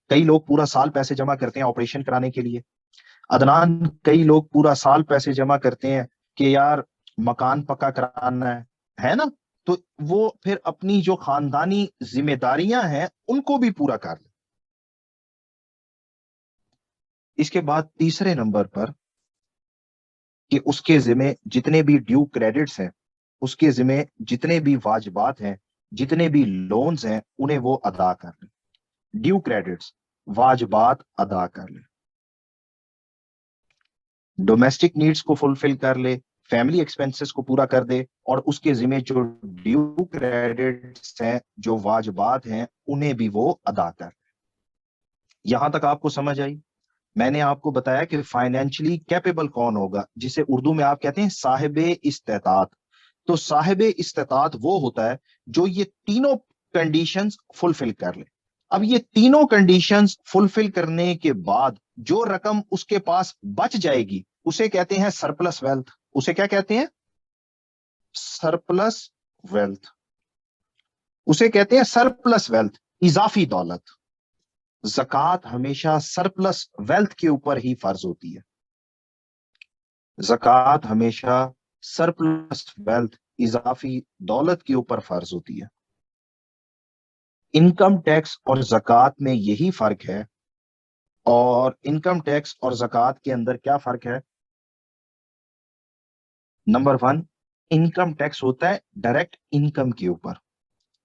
کئی لوگ پورا سال پیسے جمع کرتے ہیں آپریشن کرانے کے لیے. عدنان, کئی لوگ پورا سال پیسے جمع کرتے ہیں کہ یار مکان پکا کرانا ہے نا, تو وہ پھر اپنی جو خاندانی ذمہ داریاں ہیں ان کو بھی پورا کر لیں. اس کے بعد تیسرے نمبر پر کہ اس کے ذمہ جتنے بھی ڈیو کریڈٹس ہیں, اس کے ذمہ جتنے بھی واجبات ہیں, جتنے بھی لونز ہیں, انہیں وہ ادا کر لیں. ڈیو کریڈٹس, واجبات ادا کر لیں. ڈومیسٹک نیڈز کو فلفل کر لے, فیملی ایکسپینسز کو پورا کر دے, اور اس کے ذمہ جو ڈیو کریڈٹس ہیں, جو واجبات ہیں, انہیں بھی وہ ادا کر لے. یہاں تک آپ کو سمجھ آئی؟ میں نے آپ کو بتایا کہ فائنینشلی کیپیبل کون ہوگا, جسے اردو میں آپ کہتے ہیں صاحب استطاعت. تو صاحب استطاعت وہ ہوتا ہے جو یہ تینوں کنڈیشنز فلفل کر لے. اب یہ تینوں کنڈیشنز فلفل کرنے کے بعد جو رقم اس کے پاس بچ جائے گی اسے کہتے ہیں سرپلس ویلتھ. اسے کیا کہتے ہیں؟ Surplus wealth. اسے کہتے ہیں سرپلس ویلتھ, اضافی دولت. زکوٰۃ ہمیشہ سرپلس ویلتھ کے اوپر ہی فرض ہوتی ہے. زکوٰۃ ہمیشہ سرپلس ویلتھ, اضافی دولت کے اوپر فرض ہوتی ہے. انکم ٹیکس اور زکوٰۃ میں یہی فرق ہے. اور انکم ٹیکس اور زکوٰۃ کے اندر کیا فرق ہے؟ نمبر 1, انکم ٹیکس ہوتا ہے ڈائریکٹ انکم کے اوپر.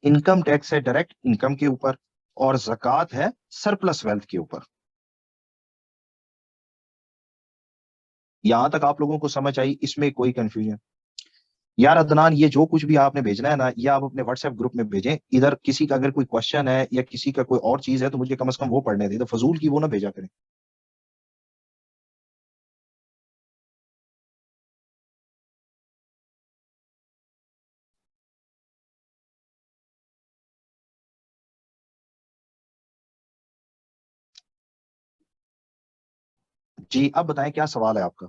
انکم ٹیکس ہے ڈائریکٹ انکم کے اوپر, اور زکوٰۃ ہے سرپلس ویلتھ کے اوپر. یہاں تک آپ لوگوں کو سمجھ آئی؟ اس میں کوئی کنفیوژن؟ یار عدنان, یہ جو کچھ بھی آپ نے بھیجنا ہے نا, یہ آپ اپنے واٹس ایپ گروپ میں بھیجیں. ادھر کسی کا اگر کوئی کوشچن ہے یا کسی کا کوئی اور چیز ہے تو مجھے کم از کم وہ پڑھنے دیں, تو فضول کی وہ نہ بھیجا کریں. جی, اب بتائیں کیا سوال ہے آپ کا؟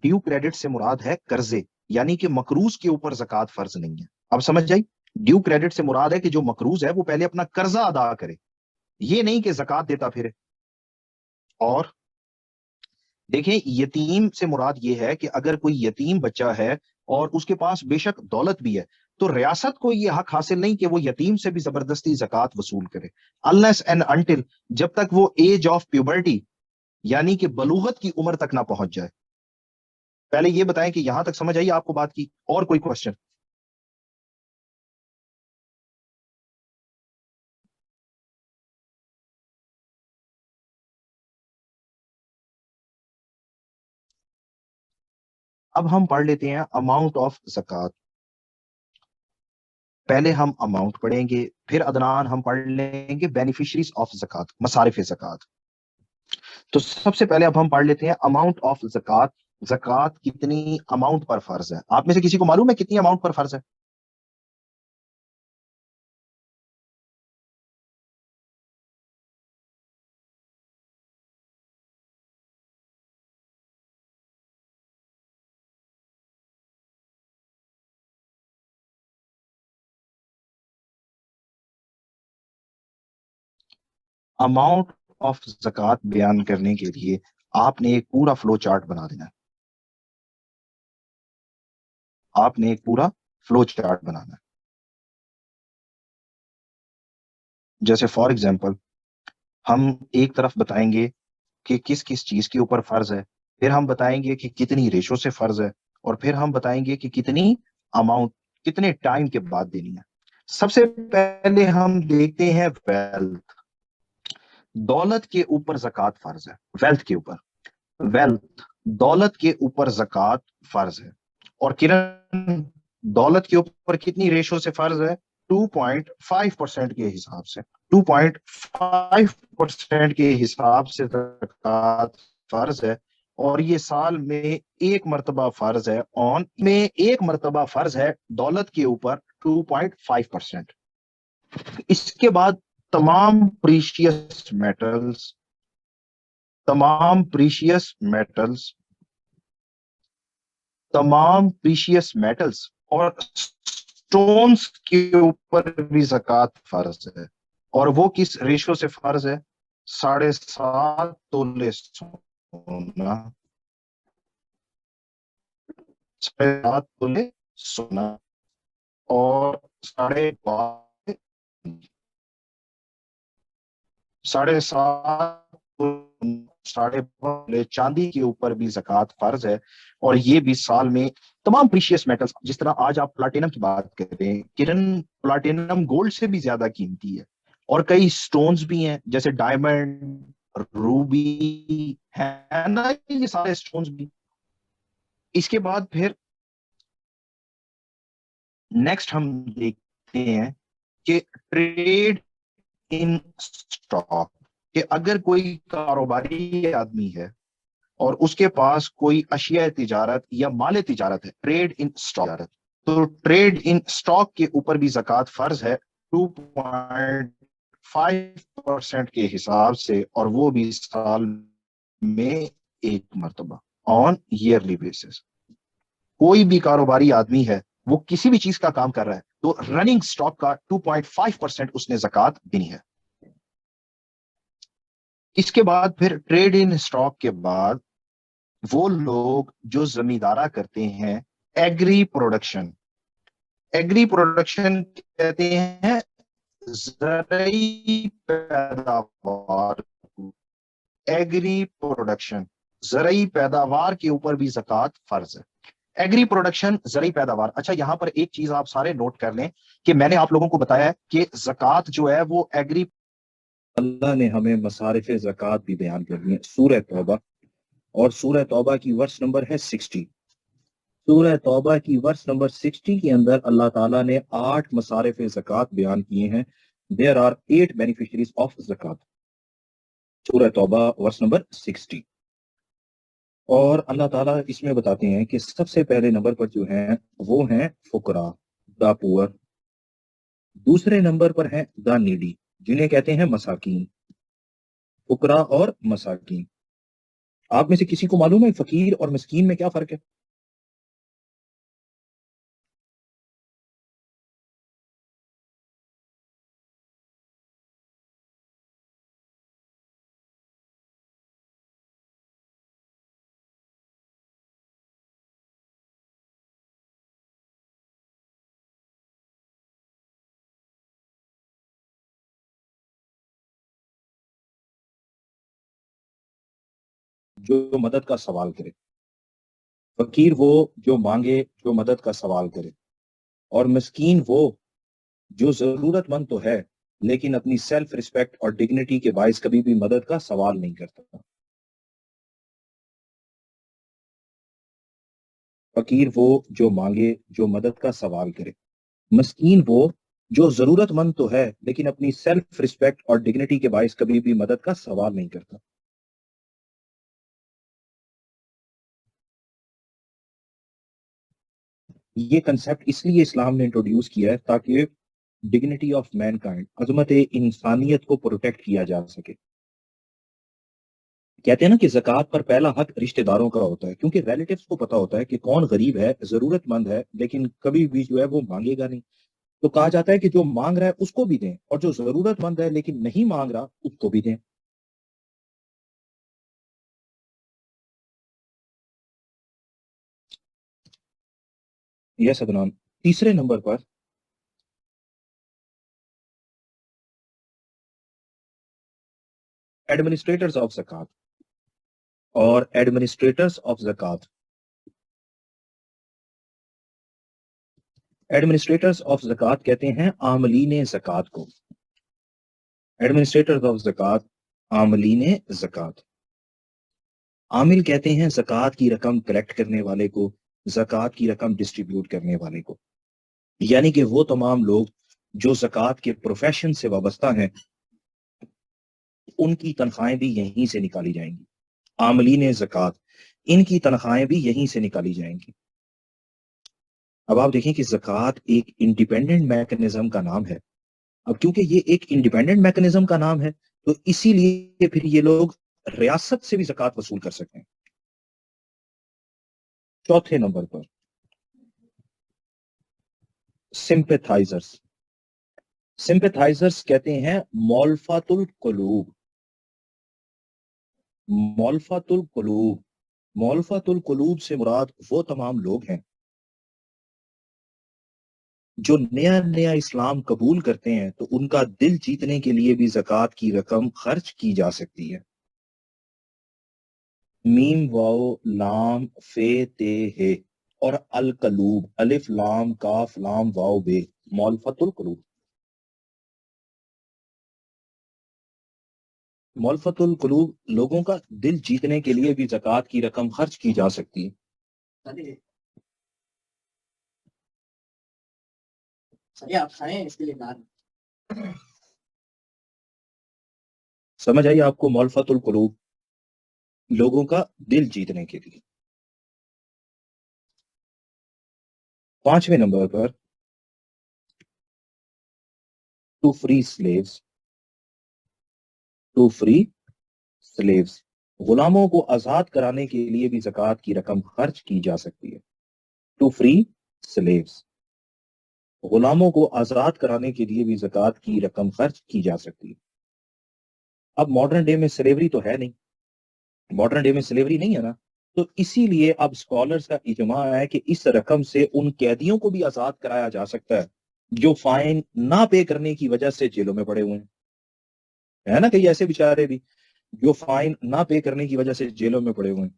ڈیو کریڈٹ سے مراد ہے قرضے, یعنی کہ مقروض کے اوپر زکوٰۃ فرض نہیں ہے. اب سمجھ جائی؟ ڈیو کریڈٹ سے مراد ہے کہ جو مقروض ہے وہ پہلے اپنا قرضہ ادا کرے, یہ نہیں کہ زکوٰۃ دیتا پھرے. اور دیکھیں, یتیم سے مراد یہ ہے کہ اگر کوئی یتیم بچہ ہے اور اس کے پاس بے شک دولت بھی ہے, تو ریاست کو یہ حق حاصل نہیں کہ وہ یتیم سے بھی زبردستی زکوٰۃ وصول کرے, unless and until, جب تک وہ ایج آف پیوبرٹی یعنی کہ بلوغت کی عمر تک نہ پہنچ جائے. پہلے یہ بتائیں کہ یہاں تک سمجھ آئی آپ کو بات کی؟ اور کوئی کوشچن؟ اب ہم پڑھ لیتے ہیں اماؤنٹ آف زکوٰۃ. پہلے ہم اماؤنٹ پڑھیں گے, پھر عدنان ہم پڑھ لیں گے بینیفیشریز آف زکوٰۃ, مصارف زکوٰۃ. تو سب سے پہلے اب ہم پڑھ لیتے ہیں اماؤنٹ آف زکوٰۃ. زکوٰۃ کتنی اماؤنٹ پر فرض ہے؟ آپ میں سے کسی کو معلوم ہے کتنی اماؤنٹ پر فرض ہے؟ اماؤنٹ آف زکوٰۃ بیان کرنے کے لیے آپ نے ایک پورا فلو چارٹ بنا دینا ہے. آپ نے ایک پورا فلو چارٹ بنانا ہے. جیسے فار ایگزامپل ہم ایک طرف بتائیں گے کہ کس کس چیز کے اوپر فرض ہے, پھر ہم بتائیں گے کہ کتنی ریشو سے فرض ہے, اور پھر ہم بتائیں گے کہ کتنی اماؤنٹ کتنے ٹائم کے بعد دینی ہے. سب سے پہلے ہم دیکھتے ہیں ویلتھ. دولت کے اوپر زکوٰۃ فرض ہے. ویلتھ کے اوپر دولت کے اوپر زکوٰۃ فرض ہے. اور کرن دولت کے اوپر کتنی ریشو سے فرض ہے؟ 2.5% کے حساب سے. 2.5% کے حساب سے زکوٰۃ فرض ہے. اور یہ سال میں ایک مرتبہ فرض ہے. ایک مرتبہ فرض ہے دولت کے اوپر 2.5%. اس کے بعد تمام پریشیس میٹلز اور سٹونز کے اوپر بھی زکوٰۃ فرض ہے. اور وہ کس ریشو سے فرض ہے؟ 7.5 تولے سونا. 7.5 تولے سونا اور 7.5 چاندی کے اوپر بھی زکوٰۃ فرض ہے. اور یہ بھی سال میں تمام پریشیس میٹلز، جس طرح آج آپ پلاٹینم کی بات کرتے ہیں، کرن پلاٹینم گولڈ سے بھی زیادہ قیمتی ہے. اور کئی سٹونز بھی ہیں جیسے ڈائمنڈ، روبی ہے نا، یہ سارے سٹونز بھی. اس کے بعد پھر نیکسٹ ہم دیکھتے ہیں کہ ٹریڈ ان سٹاک. کہ اگر کوئی کاروباری آدمی ہے اور اس کے پاس کوئی اشیاء تجارت یا مال تجارت ہے، ٹریڈ ان سٹاک، تو ٹریڈ ان سٹاک کے اوپر بھی زکوٰۃ فرض ہے 2.5% کے حساب سے. اور وہ بھی سال میں ایک مرتبہ آن ایئرلی بیسس. کوئی بھی کاروباری آدمی ہے، وہ کسی بھی چیز کا کام کر رہا ہے، تو رننگ سٹاک کا 2.5% اس نے زکوٰۃ دینی ہے. اس کے بعد پھر ٹریڈ ان سٹاک کے بعد وہ لوگ جو زمیندارہ کرتے ہیں ایگری پروڈکشن کہتے ہیں زرعی پیداوار. ایگری پروڈکشن زرعی پیداوار کے اوپر بھی زکوٰۃ فرض ہے. ایگری پروڈکشن زرعی پیداوار. اچھا، یہاں پر ایک چیز آپ سارے نوٹ کر لیں کہ میں نے آپ لوگوں کو بتایا کہ زکوٰۃ جو ہے وہ ایگری. اللہ نے ہمیں مصارف زکوٰۃ بھی بیان کر دی ہے سورہ توبہ، اور سورہ توبہ کی ورس نمبر ہے 60. سورہ توبہ کی ورس نمبر 60 کے اندر اللہ تعالیٰ نے 8 مصارف زکوٰۃ بیان کیے ہیں. There are 8 beneficiaries of زکوٰۃ. سورہ توبہ ورس نمبر 60. اور اللہ تعالیٰ اس میں بتاتے ہیں کہ سب سے پہلے نمبر پر جو ہیں وہ ہیں فقراء، دا پور. دوسرے نمبر پر ہیں دا نیڈی، جنہیں کہتے ہیں مساکین. فقراء اور مساکین. آپ میں سے کسی کو معلوم ہے فقیر اور مسکین میں کیا فرق ہے؟ جو مدد کا سوال کرے. فقیر وہ جو مانگے، جو مدد کا سوال کرے. اور مسکین وہ جو ضرورت مند تو ہے لیکن اپنی سیلف ریسپیکٹ اور ڈگنیٹی کے باعث کبھی بھی مدد کا سوال نہیں کرتا. فقیر وہ جو مانگے، جو مدد کا سوال کرے. مسکین وہ جو ضرورت مند تو ہے لیکن اپنی سیلف ریسپیکٹ اور ڈگنیٹی کے باعث کبھی بھی مدد کا سوال نہیں کرتا. یہ کنسیپٹ اس لیے اسلام نے انٹروڈیوس کیا ہے تاکہ ڈگنیٹی آف مین کائنڈ، عظمت انسانیت کو پروٹیکٹ کیا جا سکے. کہتے ہیں نا کہ زکوٰۃ پر پہلا حق رشتہ داروں کا ہوتا ہے، کیونکہ ریلیٹیوز کو پتا ہوتا ہے کہ کون غریب ہے، ضرورت مند ہے، لیکن کبھی بھی جو ہے وہ مانگے گا نہیں. تو کہا جاتا ہے کہ جو مانگ رہا ہے اس کو بھی دیں، اور جو ضرورت مند ہے لیکن نہیں مانگ رہا اس کو بھی دیں. یس عدنان. تیسرے نمبر پر ایڈمنسٹریٹرز آف زکوٰۃ. اور ایڈمنسٹریٹرز آف زکوٰۃ ایڈمنسٹریٹرز آف زکات کہتے ہیں عاملین زکات کو. ایڈمنسٹریٹرز آف زکات عاملین زکات. عامل کہتے ہیں زکات کی رقم کلیکٹ کرنے والے کو، زکات کی رقم ڈسٹریبیوٹ کرنے والے کو، یعنی کہ وہ تمام لوگ جو زکات کے پروفیشن سے وابستہ ہیں ان کی تنخواہیں بھی یہیں سے نکالی جائیں گی. عاملین زکات، ان کی تنخواہیں بھی یہیں سے نکالی جائیں گی. اب آپ دیکھیں کہ زکات ایک انڈیپینڈنٹ میکنزم کا نام ہے. اب کیونکہ یہ ایک انڈیپینڈنٹ میکنزم کا نام ہے تو اسی لیے پھر یہ لوگ ریاست سے بھی زکات وصول کر سکتے ہیں. چوتھے نمبر پر سمپیتھائزرز. سمپیتھائزرز کہتے ہیں مولفات القلوب. مولفات القلوب، مولفات القلوب سے مراد وہ تمام لوگ ہیں جو نیا نیا اسلام قبول کرتے ہیں تو ان کا دل جیتنے کے لیے بھی زکات کی رقم خرچ کی جا سکتی ہے. میم واو لام فے تے ہے اور القلوب الف لام کاف لام واو بے، مولفت القلوب. مولفت القلوب لوگوں کا دل جیتنے کے لیے بھی زکات کی رقم خرچ کی جا سکتی ہے. آپ کھائیں اس کے لیے سمجھ آئیے آپ کو؟ مولفت القلوب لوگوں کا دل جیتنے کے لیے. پانچویں نمبر پر to free slaves. To free slaves, غلاموں کو آزاد کرانے کے لیے بھی زکات کی رقم خرچ کی جا سکتی ہے. ٹو فری سلیوز، غلاموں کو آزاد کرانے کے لیے بھی زکات کی رقم خرچ کی جا سکتی ہے. اب ماڈرن ڈے میں سلیوری تو ہے نہیں، ماڈرن ڈے میں سلیوری نہیں ہے نا، تو اسی لیے اب اسکالرز کا اجماع ہے کہ اس رقم سے ان قیدیوں کو بھی آزاد کرایا جا سکتا ہے جو فائن نہ پے کرنے کی وجہ سے جیلوں میں پڑے ہوئے ہیں. ہے نا کئی ایسے بیچارے بھی جو فائن نہ پے کرنے کی وجہ سے جیلوں میں پڑے ہوئے ہیں.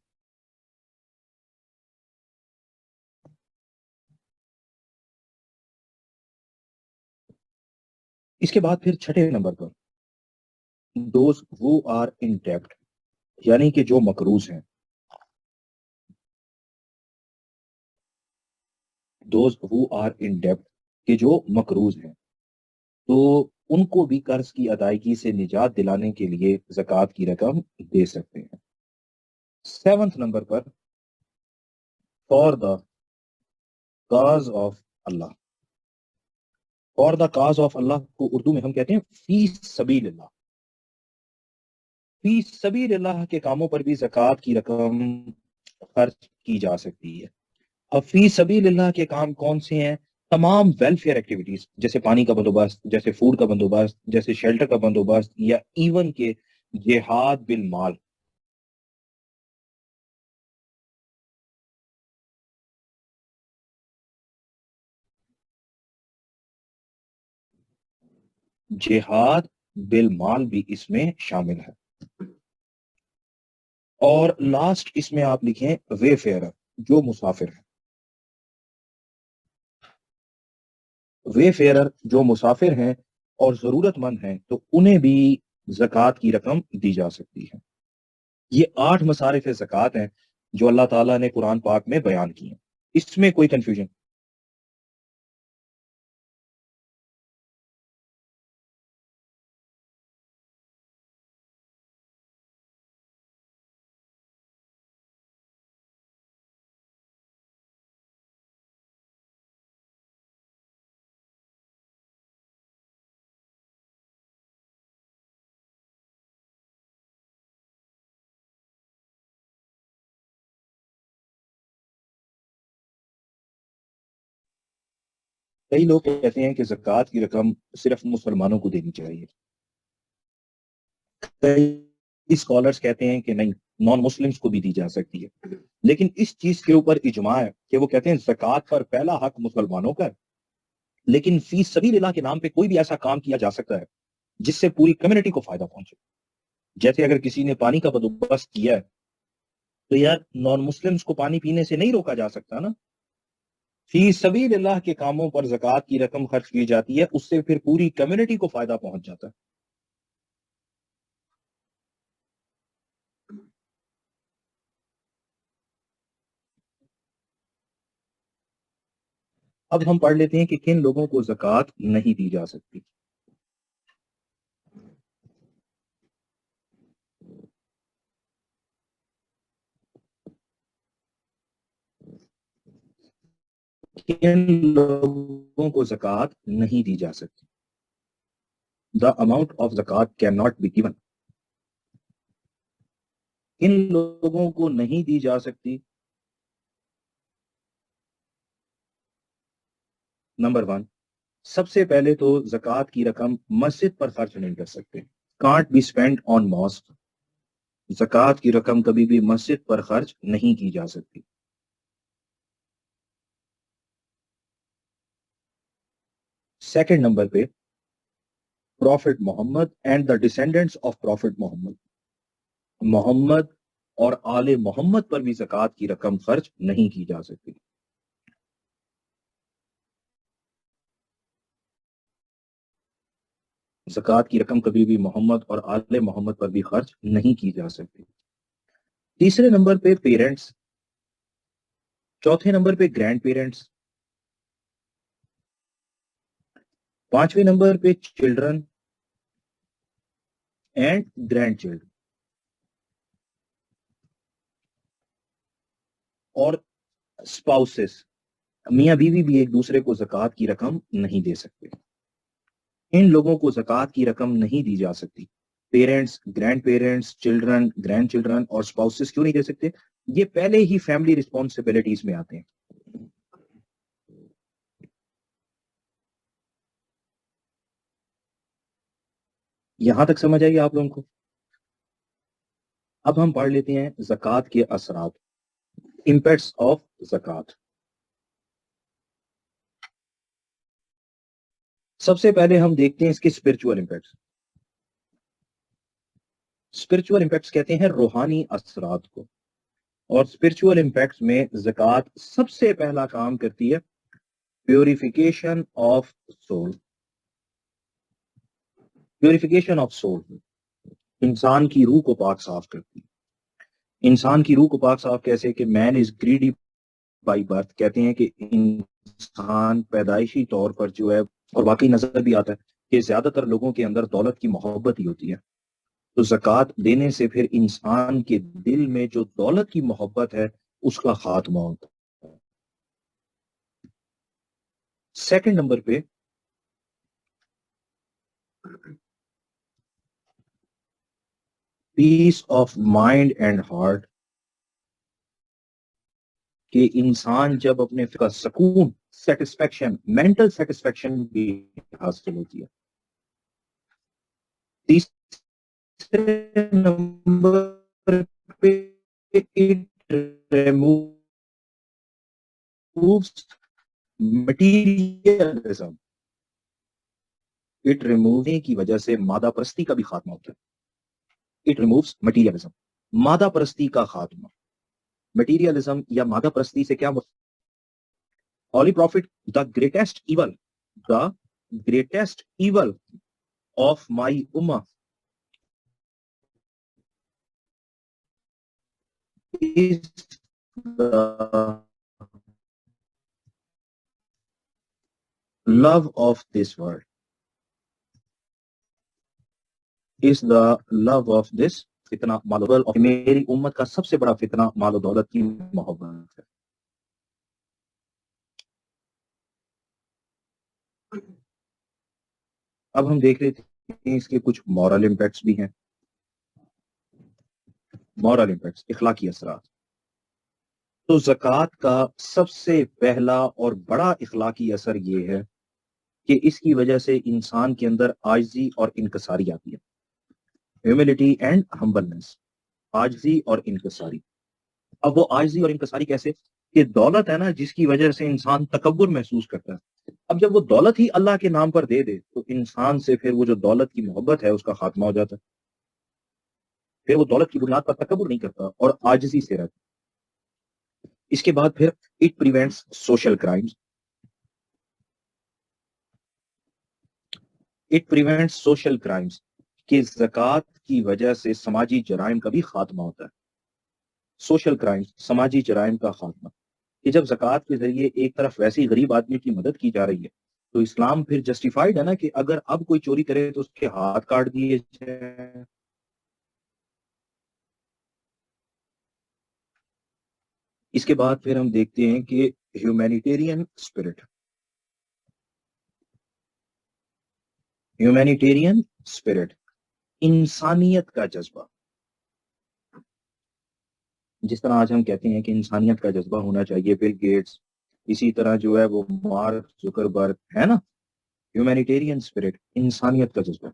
اس کے بعد پھر چھٹے number per those who are in debt، یعنی کہ جو مقروض ہیں. Those who are in debt، کہ جو مقروض ہیں تو ان کو بھی قرض کی ادائیگی سے نجات دلانے کے لیے زکات کی رقم دے سکتے ہیں. سیونتھ نمبر پر for the cause of Allah. For the cause of Allah کو اردو میں ہم کہتے ہیں فی سبیل اللہ. فی سبیل اللہ کے کاموں پر بھی زکات کی رقم خرچ کی جا سکتی ہے. اب فی سبیل اللہ کے کام کون سے ہیں؟ تمام ویلفیئر ایکٹیویٹیز، جیسے پانی کا بندوبست، جیسے فوڈ کا بندوبست، جیسے شیلٹر کا بندوبست، یا ایون کہ جہاد بالمال. جہاد بالمال بھی اس میں شامل ہے. اور لاسٹ اس میں آپ لکھیں وے فیئرر، جو مسافر ہیں. وے فیئرر جو مسافر ہیں اور ضرورت مند ہیں تو انہیں بھی زکات کی رقم دی جا سکتی ہے. یہ 8 مصارف زکات ہیں جو اللہ تعالیٰ نے قرآن پاک میں بیان کی ہیں. اس میں کوئی کنفیوژن؟ کئی لوگ کہتے ہیں کہ زکات کی رقم صرف مسلمانوں کو دینی چاہیے. کئی اسکالرز کہتے ہیں کہ نہیں، نان مسلمز کو بھی دی جا سکتی ہے. لیکن اس چیز کے اوپر اجماع ہے کہ وہ کہتے ہیں زکات پر پہلا حق مسلمانوں کا ہے، لیکن فی سبیل اللہ کے نام پہ کوئی بھی ایسا کام کیا جا سکتا ہے جس سے پوری کمیونٹی کو فائدہ پہنچے. جیسے اگر کسی نے پانی کا بندوبست کیا ہے تو یار نان مسلمز کو پانی پینے سے نہیں روکا جا سکتا نا. فی سبیل اللہ کے کاموں پر زکوٰۃ کی رقم خرچ کی جاتی ہے، اس سے پھر پوری کمیونٹی کو فائدہ پہنچ جاتا ہے۔ اب ہم پڑھ لیتے ہیں کہ کن لوگوں کو زکوٰۃ نہیں دی جا سکتی۔ کن لوگوں کو زکوٰۃ نہیں دی جا سکتی۔ The amount of zakat cannot be given۔ کن لوگوں کو نہیں دی جا سکتی؟ نمبر 1، سب سے پہلے تو زکوٰۃ کی رقم مسجد پر خرچ نہیں کر سکتے۔ can't be spent on mosque۔ زکوٰۃ کی رقم کبھی بھی مسجد پر خرچ نہیں کی جا سکتی۔ سیکنڈ نمبر پہ prophet Muhammad and the descendants of profit Muhammad, Muhammad اور آل محمد پر بھی زکوٰۃ کی رقم خرچ نہیں کی جا سکتی۔ زکوٰۃ کی رقم کبھی بھی محمد اور آل محمد پر بھی خرچ نہیں کی جا سکتی۔ تیسرے نمبر پہ پیرنٹس، چوتھے نمبر پہ گرینڈ پیرنٹس، پانچویں نمبر پہ چلڈرن اینڈ گرینڈ چلڈرن، اور اسپاؤسز، میاں بیوی بھی ایک دوسرے کو زکوٰۃ کی رقم نہیں دے سکتے۔ ان لوگوں کو زکوٰۃ کی رقم نہیں دی جا سکتی۔ Parents, grand parents, children, grand children اور اسپاؤسز کیوں نہیں دے سکتے؟ یہ پہلے ہی فیملی رسپانسبلٹیز میں آتے ہیں۔ یہاں تک سمجھ آئیے آپ لوگوں کو؟ اب ہم پڑھ لیتے ہیں زکوٰۃ کے اثرات، امپیکٹس آف زکوٰۃ۔ سب سے پہلے ہم دیکھتے ہیں اس کے اسپرچول امپیکٹس۔ اسپرچول امپیکٹس کہتے ہیں روحانی اثرات کو، اور اسپرچول امپیکٹس میں زکوٰۃ سب سے پہلا کام کرتی ہے purification of civil. Purification of civil انسان کی روح کو پاک صاف کرتی ہے۔ انسان کی روح کو پاک صاف کیسے؟ کہ مین از گریڈی بائی برتھ، کہتے ہیں کہ انسان پیدائشی طور پر جو ہے، اور واقعی نظر بھی آتا ہے کہ زیادہ تر لوگوں کے اندر دولت کی محبت ہی ہوتی ہے، تو زکوٰۃ دینے سے پھر انسان کے دل میں جو دولت کی محبت ہے اس کا خاتمہ ہوتا ہے۔ سیکنڈ نمبر پہ پیس آف مائنڈ اینڈ ہارٹ، کہ انسان جب اپنے کا سکون، سیٹسفیکشن، مینٹل سیٹسفیکشن بھی حاصل ہوتی ہے۔ تیسرے نمبر پہ اٹ ریمووز مٹیریلزم، اٹ ریموونے کی وجہ سے مادہ پرستی کا بھی خاتمہ ہوتا ہے۔ اٹ ریمووز مٹیریلزم، مادہ پرستی کا خاتمہ۔ مٹیریلزم یا مادہ پرستی سے کیا Holy Prophet, the greatest evil of my امہ is the love of this world، is the love of this فتنہ مال و دولت، اور میری امت کا سب سے بڑا فتنہ مال و دولت کی محبت ہے۔ اب ہم دیکھ لیتے ہیں اس کے کچھ مورل امپیکٹس بھی ہیں۔ مورل امپیکٹس، اخلاقی اثرات۔ تو زکوٰۃ کا سب سے پہلا اور بڑا اخلاقی اثر یہ ہے کہ اس کی وجہ سے انسان کے اندر عاجزی اور انکساری آتی ہے۔ ہیوملٹی اینڈ ہمبلنس، عاجزی اور انکساری۔ اب وہ عاجزی اور انکساری کیسے؟ کہ دولت ہے نا جس کی وجہ سے انسان تکبر محسوس کرتا ہے، اب جب وہ دولت ہی اللہ کے نام پر دے دے تو انسان سے پھر وہ جو دولت کی محبت ہے اس کا خاتمہ ہو جاتا ہے، پھر وہ دولت کی بنیاد پر تکبر نہیں کرتا اور عاجزی سے رہتا۔ اس کے بعد پھر it prevents social crimes. It prevents social crimes کہ زکوٰۃ کی وجہ سے سماجی جرائم کا بھی خاتمہ ہوتا ہے. سوشل کرائمز سماجی جرائم کا خاتمہ کہ جب زکوٰۃ کے ذریعے ایک طرف ویسی غریب آدمی کی مدد کی جا رہی ہے تو اسلام پھر جسٹیفائڈ ہے نا کہ اگر اب کوئی چوری کرے تو اس کے ہاتھ کاٹ دیے جائیں. اس کے بعد پھر ہم دیکھتے ہیں کہ ہیومینیٹیرین اسپرٹ. ہیومینیٹیرین اسپرٹ انسانیت کا جذبہ. جس طرح آج ہم کہتے ہیں کہ انسانیت کا جذبہ ہونا چاہیے، بل گیٹس، اسی طرح جو ہے وہ مارک زکربرگ ہے نا. ہیومینیٹیرین اسپرٹ انسانیت کا جذبہ.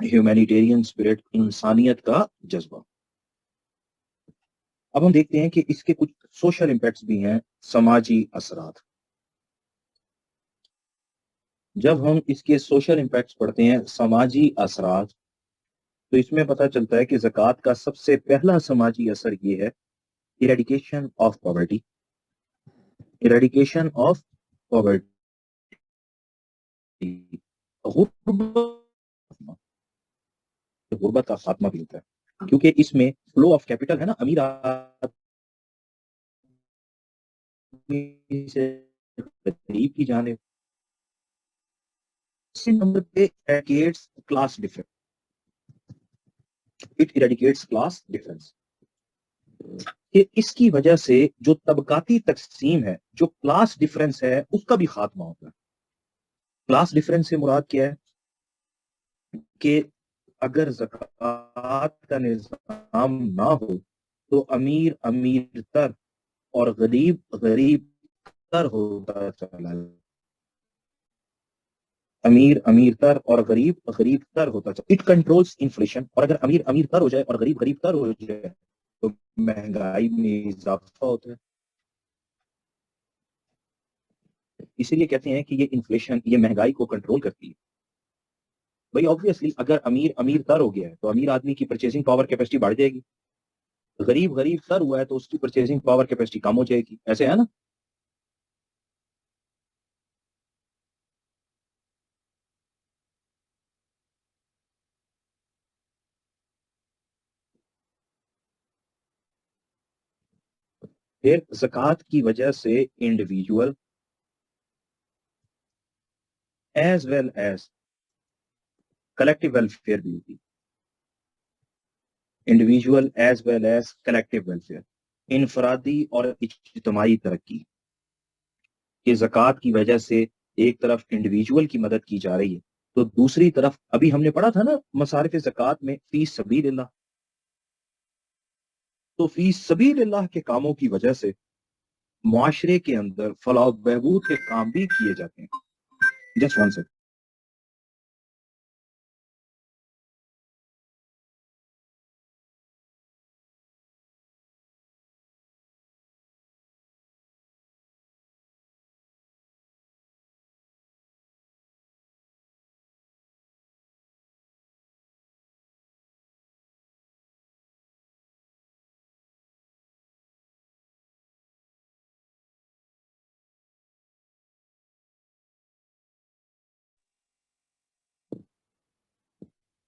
ہیومینیٹیرین اسپرٹ انسانیت کا جذبہ. اب ہم دیکھتے ہیں کہ اس کے کچھ سوشل امپیکٹس بھی ہیں، سماجی اثرات. جب ہم اس کے سوشل امپیکٹس پڑھتے ہیں، سماجی اثرات، تو اس میں پتہ چلتا ہے کہ زکوٰۃ کا سب سے پہلا سماجی اثر یہ ہے eradication of poverty. Eradication of poverty, غربت کا خاتمہ بھی ہوتا ہے کیونکہ اس میں فلو آف کیپٹل ہے نا. امیر آدمی سے غریب کی جانب. اسی نمبر پہ eradicates class difference. It eradicates class difference کہ اس کی وجہ سے جو طبقاتی تقسیم ہے، جو کلاس ڈفرنس ہے، اس کا بھی خاتمہ ہوتا ہے. کلاس ڈفرنس سے مراد کیا ہے کہ اگر زکوٰۃ کا نظام نہ ہو تو امیر امیر تر اور غریب غریب تر ہوتا چلا جائے. امیر امیر تر اور غریب غریب تر ہوتا چلا. It controls inflation. اور اگر امیر امیر تر ہو جائے اور غریب غریب تر ہو جائے تو مہنگائی میں اضافہ ہوتا ہے. اسی لیے کہتے ہیں کہ یہ انفلیشن، یہ مہنگائی کو کنٹرول کرتی ہے. بھائی آبویسلی اگر امیر امیر تر ہو گیا ہے تو امیر آدمی کی پرچیزنگ پاور کیپیسٹی بڑھ جائے گی. غریب غریب تر ہوا ہے تو اس کی پرچیزنگ پاور کیپیسٹی کم ہو جائے گی. ایسے ہے نا. پھر زکوٰۃ کی وجہ سے individual as well as collective welfare بھی ہوتی. Individual as well as collective welfare, انفرادی اور اجتماعی ترقی. کہ زکوٰۃ کی وجہ سے ایک طرف انڈیویجول کی مدد کی جا رہی ہے تو دوسری طرف ابھی ہم نے پڑھا تھا نا مصارف زکوٰۃ میں فی سبیل اللہ. تو فی سبیل اللہ کے کاموں کی وجہ سے معاشرے کے اندر فلاح و بہبود کے کام بھی کیے جاتے ہیں. Just one second.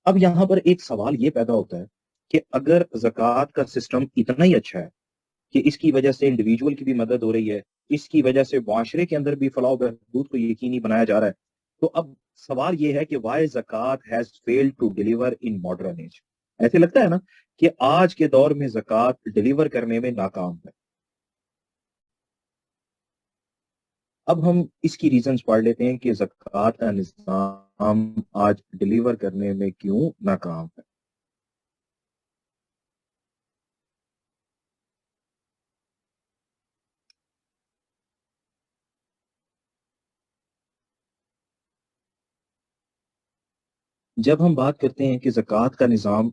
اب یہاں پر ایک سوال یہ پیدا ہوتا ہے کہ اگر زکوٰۃ کا سسٹم اتنا ہی اچھا ہے کہ اس کی وجہ سے انڈیویجول کی بھی مدد ہو رہی ہے، اس کی وجہ سے معاشرے کے اندر بھی فلاح و بہبود کو یقینی بنایا جا رہا ہے، تو اب سوال یہ ہے کہ وائی زکوٰۃ has failed to deliver in modern age. ایسے لگتا ہے نا کہ آج کے دور میں زکوٰۃ ڈیلیور کرنے میں ناکام ہے. اب ہم اس کی ریزنز پڑھ لیتے ہیں کہ زکوٰۃ کا نظام آج ڈیلیور کرنے میں کیوں ناکام ہے. جب ہم بات کرتے ہیں کہ زکوٰۃ کا نظام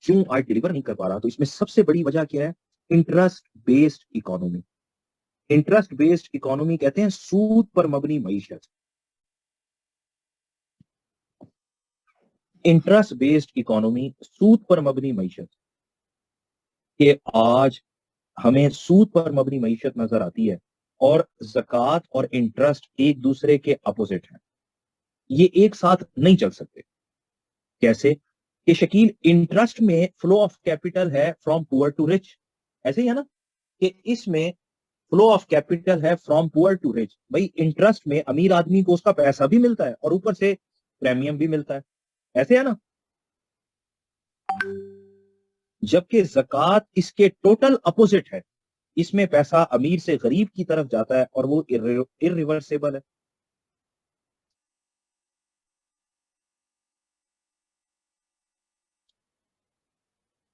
کیوں آج ڈیلیور نہیں کر پا رہا تو اس میں سب سے بڑی وجہ کیا ہے؟ Interest based economy. Interest based economy کہتے ہیں سود پر مبنی معیشت. انٹرسٹ بیسڈ اکانومی، سود پر مبنی معیشت. کہ آج ہمیں سود پر مبنی معیشت نظر آتی ہے اور زکوٰۃ اور انٹرسٹ ایک دوسرے کے اپوزٹ ہیں. یہ ایک ساتھ نہیں چل سکتے. کیسے کہ شکیل انٹرسٹ میں فلو آف کیپٹل ہے فرام پور ٹو رچ, ایسے ہی ہے نا کہ اس میں فلو آف کیپٹل ہے فرام پور ٹو رچ. بھائی انٹرسٹ میں امیر آدمی کو اس کا پیسہ بھی ملتا ہے اور اوپر سے پریمیم بھی ملتا ہے, ایسے ہے نا. جبکہ زکوٰۃ اس کے ٹوٹل اپوزٹ ہے, اس میں پیسہ امیر سے غریب کی طرف جاتا ہے اور وہ irreversible ہے.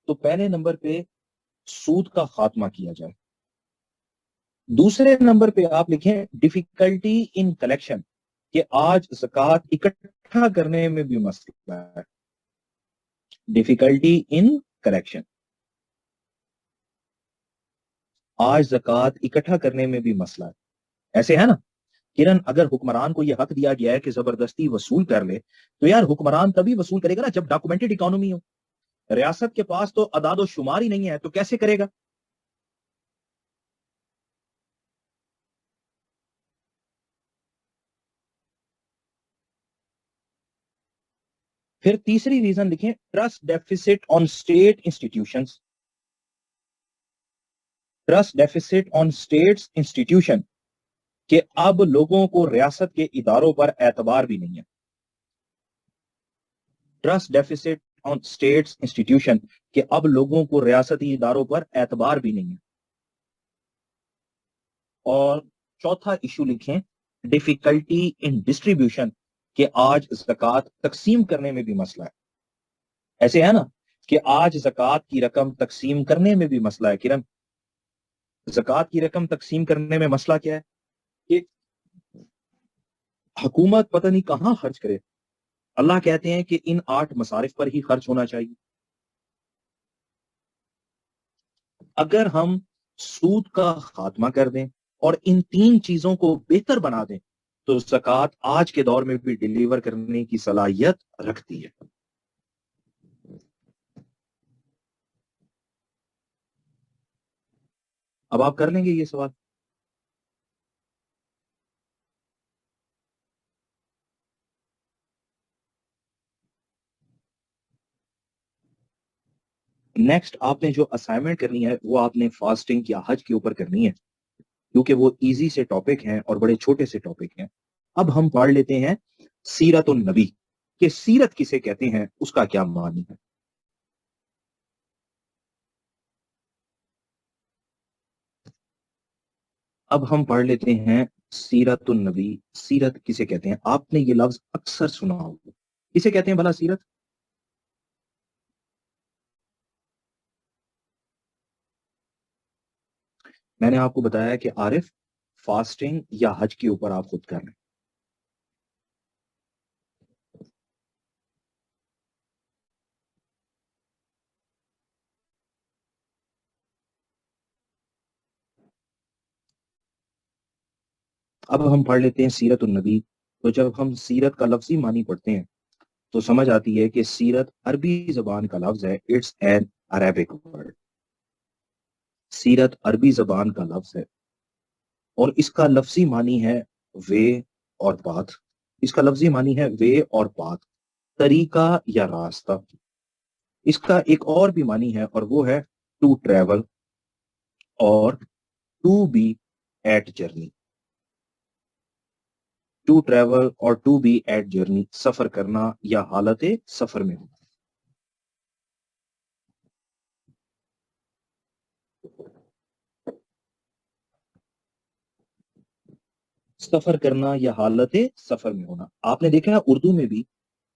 تو پہلے نمبر پہ سود کا خاتمہ کیا جائے. دوسرے نمبر پہ آپ لکھیں ڈیفیکلٹی ان کلیکشن, کہ آج زکوٰۃ اکٹھا کرنے میں بھی مسئلہ ہے. ڈیفیکلٹی ان کلیکشن, آج زکوٰۃ اکٹھا کرنے میں بھی مسئلہ ہے. ایسے ہے نا کرن, اگر حکمران کو یہ حق دیا گیا ہے کہ زبردستی وصول کر لے, تو یار حکمران تبھی وصول کرے گا نا جب ڈاکومنٹڈ اکانومی ہو. ریاست کے پاس تو اعداد و شمار ہی نہیں ہے, تو کیسے کرے گا؟ پھر تیسری ریزن لکھیں trust deficit on state institutions. Trust deficit on states institution, کہ اب لوگوں کو ریاست کے اداروں پر اعتبار بھی نہیں ہے. Trust deficit on states institution, کہ اب لوگوں کو ریاستی اداروں پر اعتبار بھی نہیں ہے. اور چوتھا ایشو لکھیں ڈیفیکلٹی ان ڈسٹریبیوشن, کہ آج زکوٰۃ تقسیم کرنے میں بھی مسئلہ ہے. ایسے ہے نا کہ آج زکوٰۃ کی رقم تقسیم کرنے میں بھی مسئلہ ہے. کرن, زکوٰۃ کی رقم تقسیم کرنے میں مسئلہ کیا ہے کہ حکومت پتہ نہیں کہاں خرچ کرے. اللہ کہتے ہیں کہ ان 8 مصارف پر ہی خرچ ہونا چاہیے. اگر ہم سود کا خاتمہ کر دیں اور ان 3 چیزوں کو بہتر بنا دیں تو زکوٰۃ آج کے دور میں بھی ڈیلیور کرنے کی صلاحیت رکھتی ہے. اب آپ کر لیں گے یہ سوال. نیکسٹ آپ نے جو اسائنمنٹ کرنی ہے وہ آپ نے فاسٹنگ یا حج کے اوپر کرنی ہے, کیونکہ وہ ایزی سے ٹاپک ہیں اور بڑے چھوٹے سے ٹاپک ہیں. اب ہم پڑھ لیتے ہیں سیرت النبی, کہ سیرت کسے کہتے ہیں, اس کا کیا معنی ہے. اب ہم پڑھ لیتے ہیں سیرت النبی. سیرت کسے کہتے ہیں؟ آپ نے یہ لفظ اکثر سنا ہوگا. کسے کہتے ہیں بھلا سیرت؟ میں نے آپ کو بتایا کہ عارف فاسٹنگ یا حج کے اوپر آپ خود کر لیں. اب ہم پڑھ لیتے ہیں سیرت النبی. تو جب ہم سیرت کا لفظی معنی پڑھتے ہیں تو سمجھ آتی ہے کہ سیرت عربی زبان کا لفظ ہے. It's an Arabic word. سیرت عربی زبان کا لفظ ہے اور اس کا لفظی معنی ہے وے اور پاتھ. اس کا لفظی معنی ہے وے اور پاتھ, طریقہ یا راستہ. اس کا ایک اور بھی معنی ہے اور وہ ہے ٹو ٹریول اور to be at journey. To travel اور ٹو بی ایٹ جرنی, سفر کرنا یا حالت سفر میں ہونا. سفر کرنا یا حالت سفر میں ہونا. آپ نے دیکھا ہے اردو میں بھی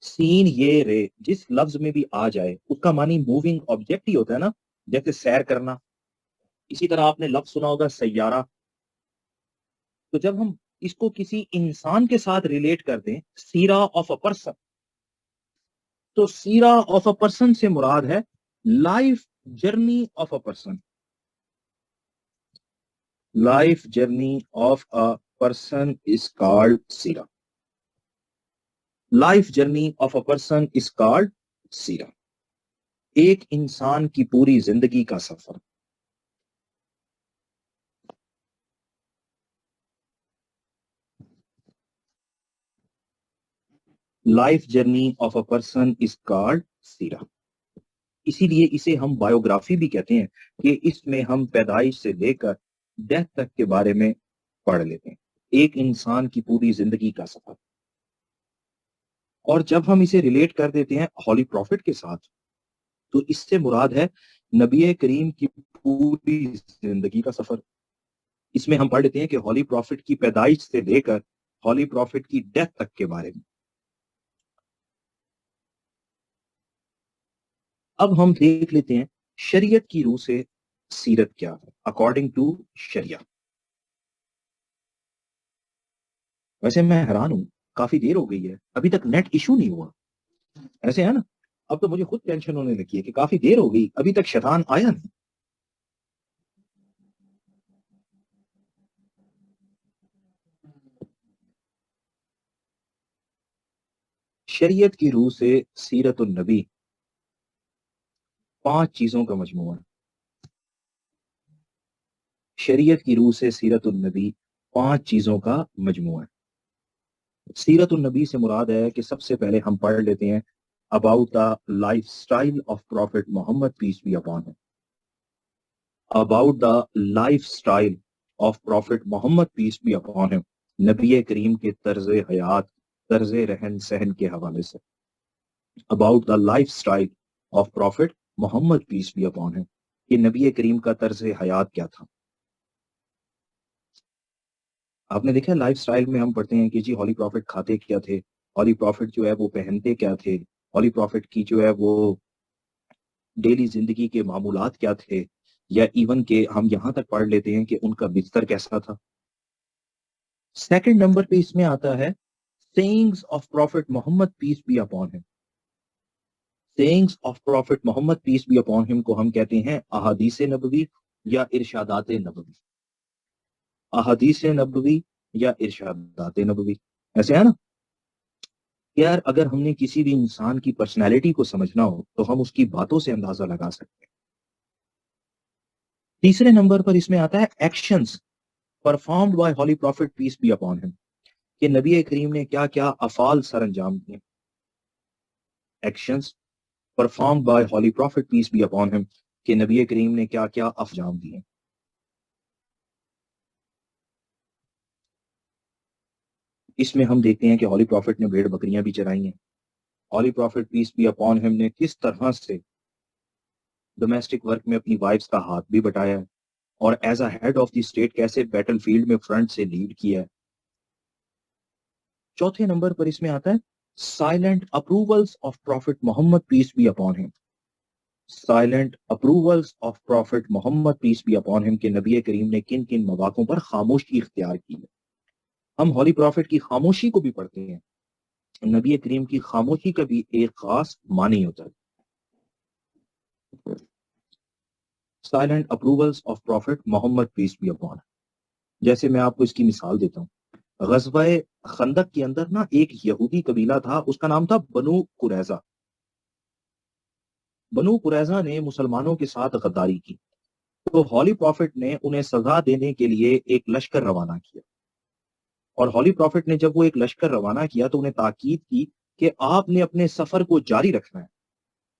سین یہ رے جس لفظ میں بھی آ جائے اس کا معنی موونگ آبجیکٹ ہی ہوتا ہے نا, جیسے سیر کرنا. اسی طرح آپ نے لفظ سنا ہوگا سیارہ. تو جب ہم اس کو کسی انسان کے ساتھ ریلیٹ کر دیں, سیرا آف اے پرسن, تو سیرا آف اے پرسن سے مراد ہے life journey of a person. Life journey of a person is called سیرا. Life journey of a person is called سیرا. ایک انسان کی پوری زندگی کا سفر. Life journey of a person is called سیرہ. اسی لیے اسے ہم بایوگرافی بھی کہتے ہیں کہ اس میں ہم پیدائش سے لے کر ڈیتھ تک کے بارے میں پڑھ لیتے ہیں. ایک انسان کی پوری زندگی کا سفر. اور جب ہم اسے ریلیٹ کر دیتے ہیں ہولی پروفٹ کے ساتھ تو اس سے مراد ہے نبی کریم کی پوری زندگی کا سفر. اس میں ہم پڑھ لیتے ہیں کہ ہولی پروفٹ کی پیدائش سے لے کر ہولی پروفٹ کی ڈیتھ تک کے بارے میں. اب ہم دیکھ لیتے ہیں شریعت کی روح سے سیرت کیا ہے اکارڈنگ ٹو شریعہ. ویسے میں حیران ہوں، کافی دیر ہو گئی ہے ابھی تک نیٹ ایشو نہیں ہوا. ایسے ہے نا، اب تو مجھے خود ٹینشن ہونے لگی ہے کہ کافی دیر ہو گئی ابھی تک شیطان آیا نہیں. شریعت کی روح سے سیرت النبی 5 چیزوں کا مجموعہ ہے. شریعت کی روح سے سیرت النبی 5 چیزوں کا مجموعہ ہے. سیرت النبی سے مراد ہے کہ سب سے پہلے ہم پڑھ لیتے ہیں about the lifestyle of Prophet Muhammad peace be upon him. About the lifestyle of Prophet Muhammad peace be upon him. نبی کریم کے طرز حیات، طرز رہن سہن کے حوالے سے. About the lifestyle of Prophet Muhammad peace be upon him. کہ نبی کریم کا طرز حیات کیا تھا. آپ نے دیکھا لائف سٹائل میں ہم پڑھتے ہیں کہ جی ہولی پروفٹ کھاتے کیا تھے، ہولی پروفٹ جو ہے وہ پہنتے کیا تھے، ہولی پروفٹ کی جو ہے وہ ڈیلی زندگی کے معمولات کیا تھے، یا ایون کہ ہم یہاں تک پڑھ لیتے ہیں کہ ان کا بستر کیسا تھا. سیکنڈ نمبر پہ اس میں آتا ہے sayings of Prophet Muhammad peace be upon him. sayings of Prophet Muhammad peace be upon him کو ہم کہتے ہیں احادیث نبوی یا ارشادات نبوی. احادیث نبوی یا ارشادات نبوی. ایسے ہے نا یار، اگر ہم نے کسی بھی انسان کی پرسنالٹی کو سمجھنا ہو تو ہم اس کی باتوں سے اندازہ لگا سکتے ہیں. تیسرے نمبر پر اس میں آتا ہے actions performed by Holy Prophet peace be upon him. کہ نبی کریم نے کیا کیا افعال سر انجام دیے. Actions performed by Holy Prophet peace be upon him. کہ نبی کریم نے کیا کیا انجام دیے. اس میں ہم دیکھتے ہیں کہ ہولی پروفٹ نے بھیڑ بکریاں بھی چرائی ہیں. Holy Prophet peace be upon him نے کس طرح سے ڈومیسٹک ورک میں اپنی وائفز کا ہاتھ بھی بٹایا ہے، اور as a head of the state کیسے بیٹل فیلڈ میں فرنٹ سے لیڈ کیا ہے. چوتھے نمبر پر اس میں آتا ہے silent approvals of profit Muhammad peace be upon him. Silent approvals of profit Muhammad peace be upon him. کہ نبی کریم نے کن کن مواقعوں پر خاموشی اختیار کی ہے. ہم ہولی پروفٹ کی خاموشی کو بھی پڑھتے ہیں. نبی کریم کی خاموشی کا بھی ایک خاص معنی ہوتا ہے. Silent approvals of profit Muhammad peace be upon. جیسے میں آپ کو اس کی مثال دیتا ہوں. غزوہ خندق کے اندر نا ایک یہودی قبیلہ تھا، اس کا نام تھا بنو قریظہ. بنو قریظہ نے مسلمانوں کے ساتھ غداری کی، تو ہولی پروفٹ نے انہیں سزا دینے کے لیے ایک لشکر روانہ کیا. اور ہولی پروفٹ نے جب وہ ایک لشکر روانہ کیا تو انہیں تاکید کی کہ آپ نے اپنے سفر کو جاری رکھنا ہے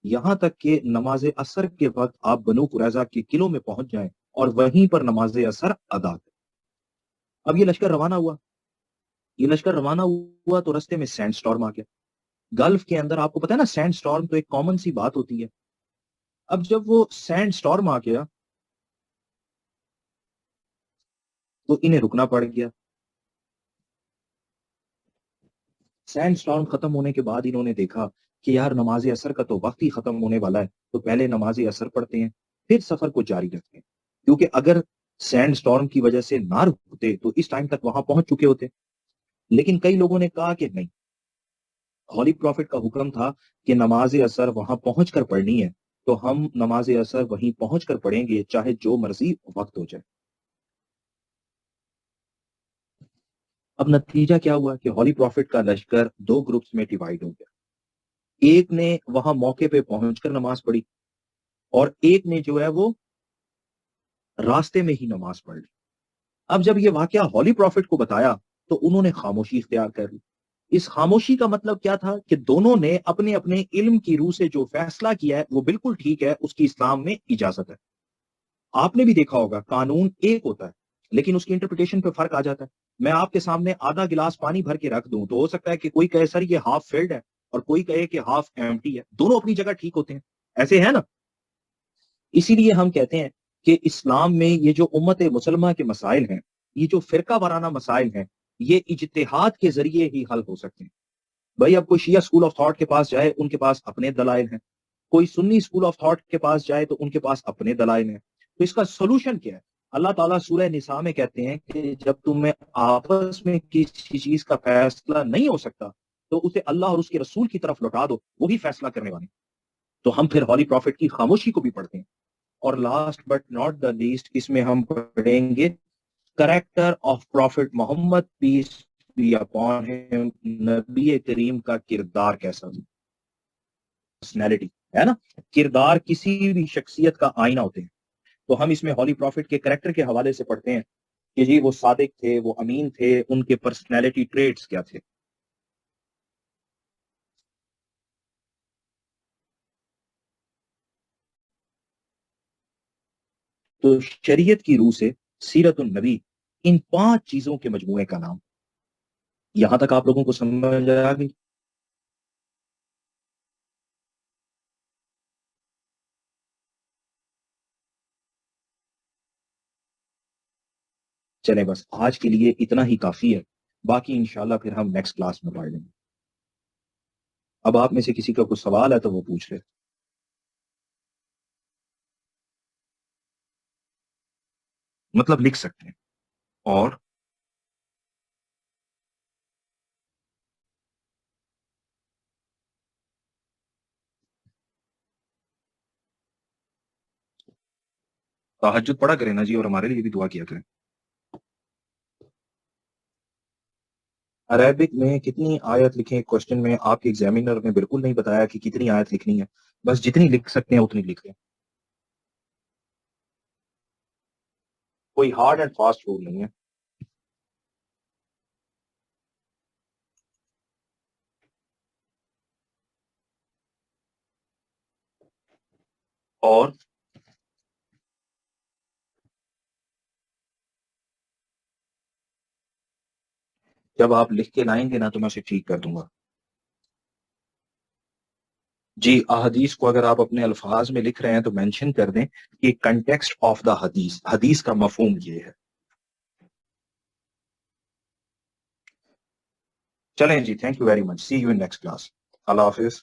یہاں تک کہ نماز عصر کے وقت آپ بنو قریظہ کے قلعوں میں پہنچ جائیں اور وہیں پر نماز عصر ادا کریں. اب یہ لشکر روانہ ہوا تو رستے میں سینڈ سٹارم آ گیا. گلف کے اندر آپ کو پتا ہے نا سینڈ سٹارم تو ایک کامن سی بات ہوتی ہے. اب جب وہ سینڈ سٹارم آ گیا تو انہیں رکنا پڑ گیا. سینڈ سٹارم ختم ہونے کے بعد انہوں نے دیکھا کہ یار نماز عصر کا تو وقت ہی ختم ہونے والا ہے، تو پہلے نماز عصر پڑھتے ہیں پھر سفر کو جاری رکھتے ہیں. کیونکہ اگر سینڈ سٹارم کی وجہ سے نہ رکتے تو اس ٹائم تک وہاں پہنچ چکے ہوتے. لیکن کئی لوگوں نے کہا کہ نہیں، ہولی پروفٹ کا حکم تھا کہ نماز عصر وہاں پہنچ کر پڑھنی ہے، تو ہم نماز عصر وہیں پہنچ کر پڑھیں گے چاہے جو مرضی وقت ہو جائے. اب نتیجہ کیا ہوا کہ ہولی پروفٹ کا لشکر 2 گروپس میں ڈیوائیڈ ہو گیا. ایک نے وہاں موقع پہ پہنچ کر نماز پڑھی اور ایک نے جو ہے وہ راستے میں ہی نماز پڑھ لی. اب جب یہ واقعہ ہولی پروفٹ کو بتایا تو انہوں نے خاموشی اختیار کر لی. اس خاموشی کا مطلب کیا تھا کہ دونوں نے اپنے اپنے علم کی روح سے جو فیصلہ کیا ہے وہ بالکل ٹھیک ہے, اس کی اسلام میں اجازت ہے. آپ نے بھی دیکھا ہوگا قانون ایک ہوتا ہے لیکن اس کی انٹرپریٹیشن پہ فرق آ جاتا ہے. میں آپ کے سامنے آدھا گلاس پانی بھر کے رکھ دوں تو ہو سکتا ہے کہ کوئی کہے سر یہ ہاف فلڈ ہے اور کوئی کہے کہ ہاف ایمٹی ہے. دونوں اپنی جگہ ٹھیک ہوتے ہیں, ایسے ہے نا. اسی لیے ہم کہتے ہیں کہ اسلام میں یہ جو امت مسلمہ کے مسائل ہیں, یہ جو فرقہ وارانہ مسائل ہیں, یہ اجتہاد کے ذریعے ہی حل ہو سکتے ہیں. بھائی اب کوئی شیعہ اسکول آف تھاٹ کے پاس جائے, ان کے پاس اپنے دلائل ہیں. کوئی سنی اسکول آف تھاٹ کے پاس جائے تو ان کے پاس اپنے دلائل ہیں. تو اس کا سولوشن کیا ہے؟ اللہ تعالیٰ سورہ نساء میں کہتے ہیں کہ جب تم میں آپس میں کسی چیز کا فیصلہ نہیں ہو سکتا تو اسے اللہ اور اس کے رسول کی طرف لوٹا دو, وہی فیصلہ کرنے والے. تو ہم پھر ہولی پروفٹ کی خاموشی کو بھی پڑھتے ہیں. اور last but not the least, اس میں ہم پڑھیں گے character of profit Muhammad peace be upon him, نبی کریم کا کردار کیسا تھا. پرسنالٹی ہے نا, کردار کسی بھی شخصیت کا آئینہ ہوتے ہیں. تو ہم اس میں ہولی پروفٹ کے کریکٹر کے حوالے سے پڑھتے ہیں کہ جی وہ صادق تھے, وہ امین تھے, ان کے پرسنالٹی ٹریٹس کیا تھے. تو شریعت کی روح سے سیرت النبی, ان 5 چیزوں کے مجموعے کا نام. یہاں تک آپ لوگوں کو سمجھ آ گئی؟ چلیں بس آج کے لیے اتنا ہی کافی ہے, باقی انشاءاللہ پھر ہم نیکسٹ کلاس میں پڑھ لیں گے. اب آپ میں سے کسی کا کوئی سوال ہے تو وہ پوچھ لے. مطلب لکھ سکتے ہیں. اور تہجد پڑھا کریں نا جی, اور ہمارے لیے بھی دعا کیا کریں. عربک میں کتنی آیت لکھیں؟ کوشچن میں آپ کے ایگزامینر نے بالکل نہیں بتایا کہ کتنی آیت لکھنی ہے, بس جتنی لکھ سکتے ہیں اتنی لکھ لیں. کوئی ہارڈ اینڈ فاسٹ رول نہیں ہے. اور جب آپ لکھ کے لائیں گے نا تو میں اسے ٹھیک کر دوں گا. جی احادیث کو اگر آپ اپنے الفاظ میں لکھ رہے ہیں تو مینشن کر دیں کہ کنٹیکسٹ آف دا حدیث, حدیث کا مفہوم یہ ہے. چلیں جی, thank you very much, see you in next class. Allah حافظ.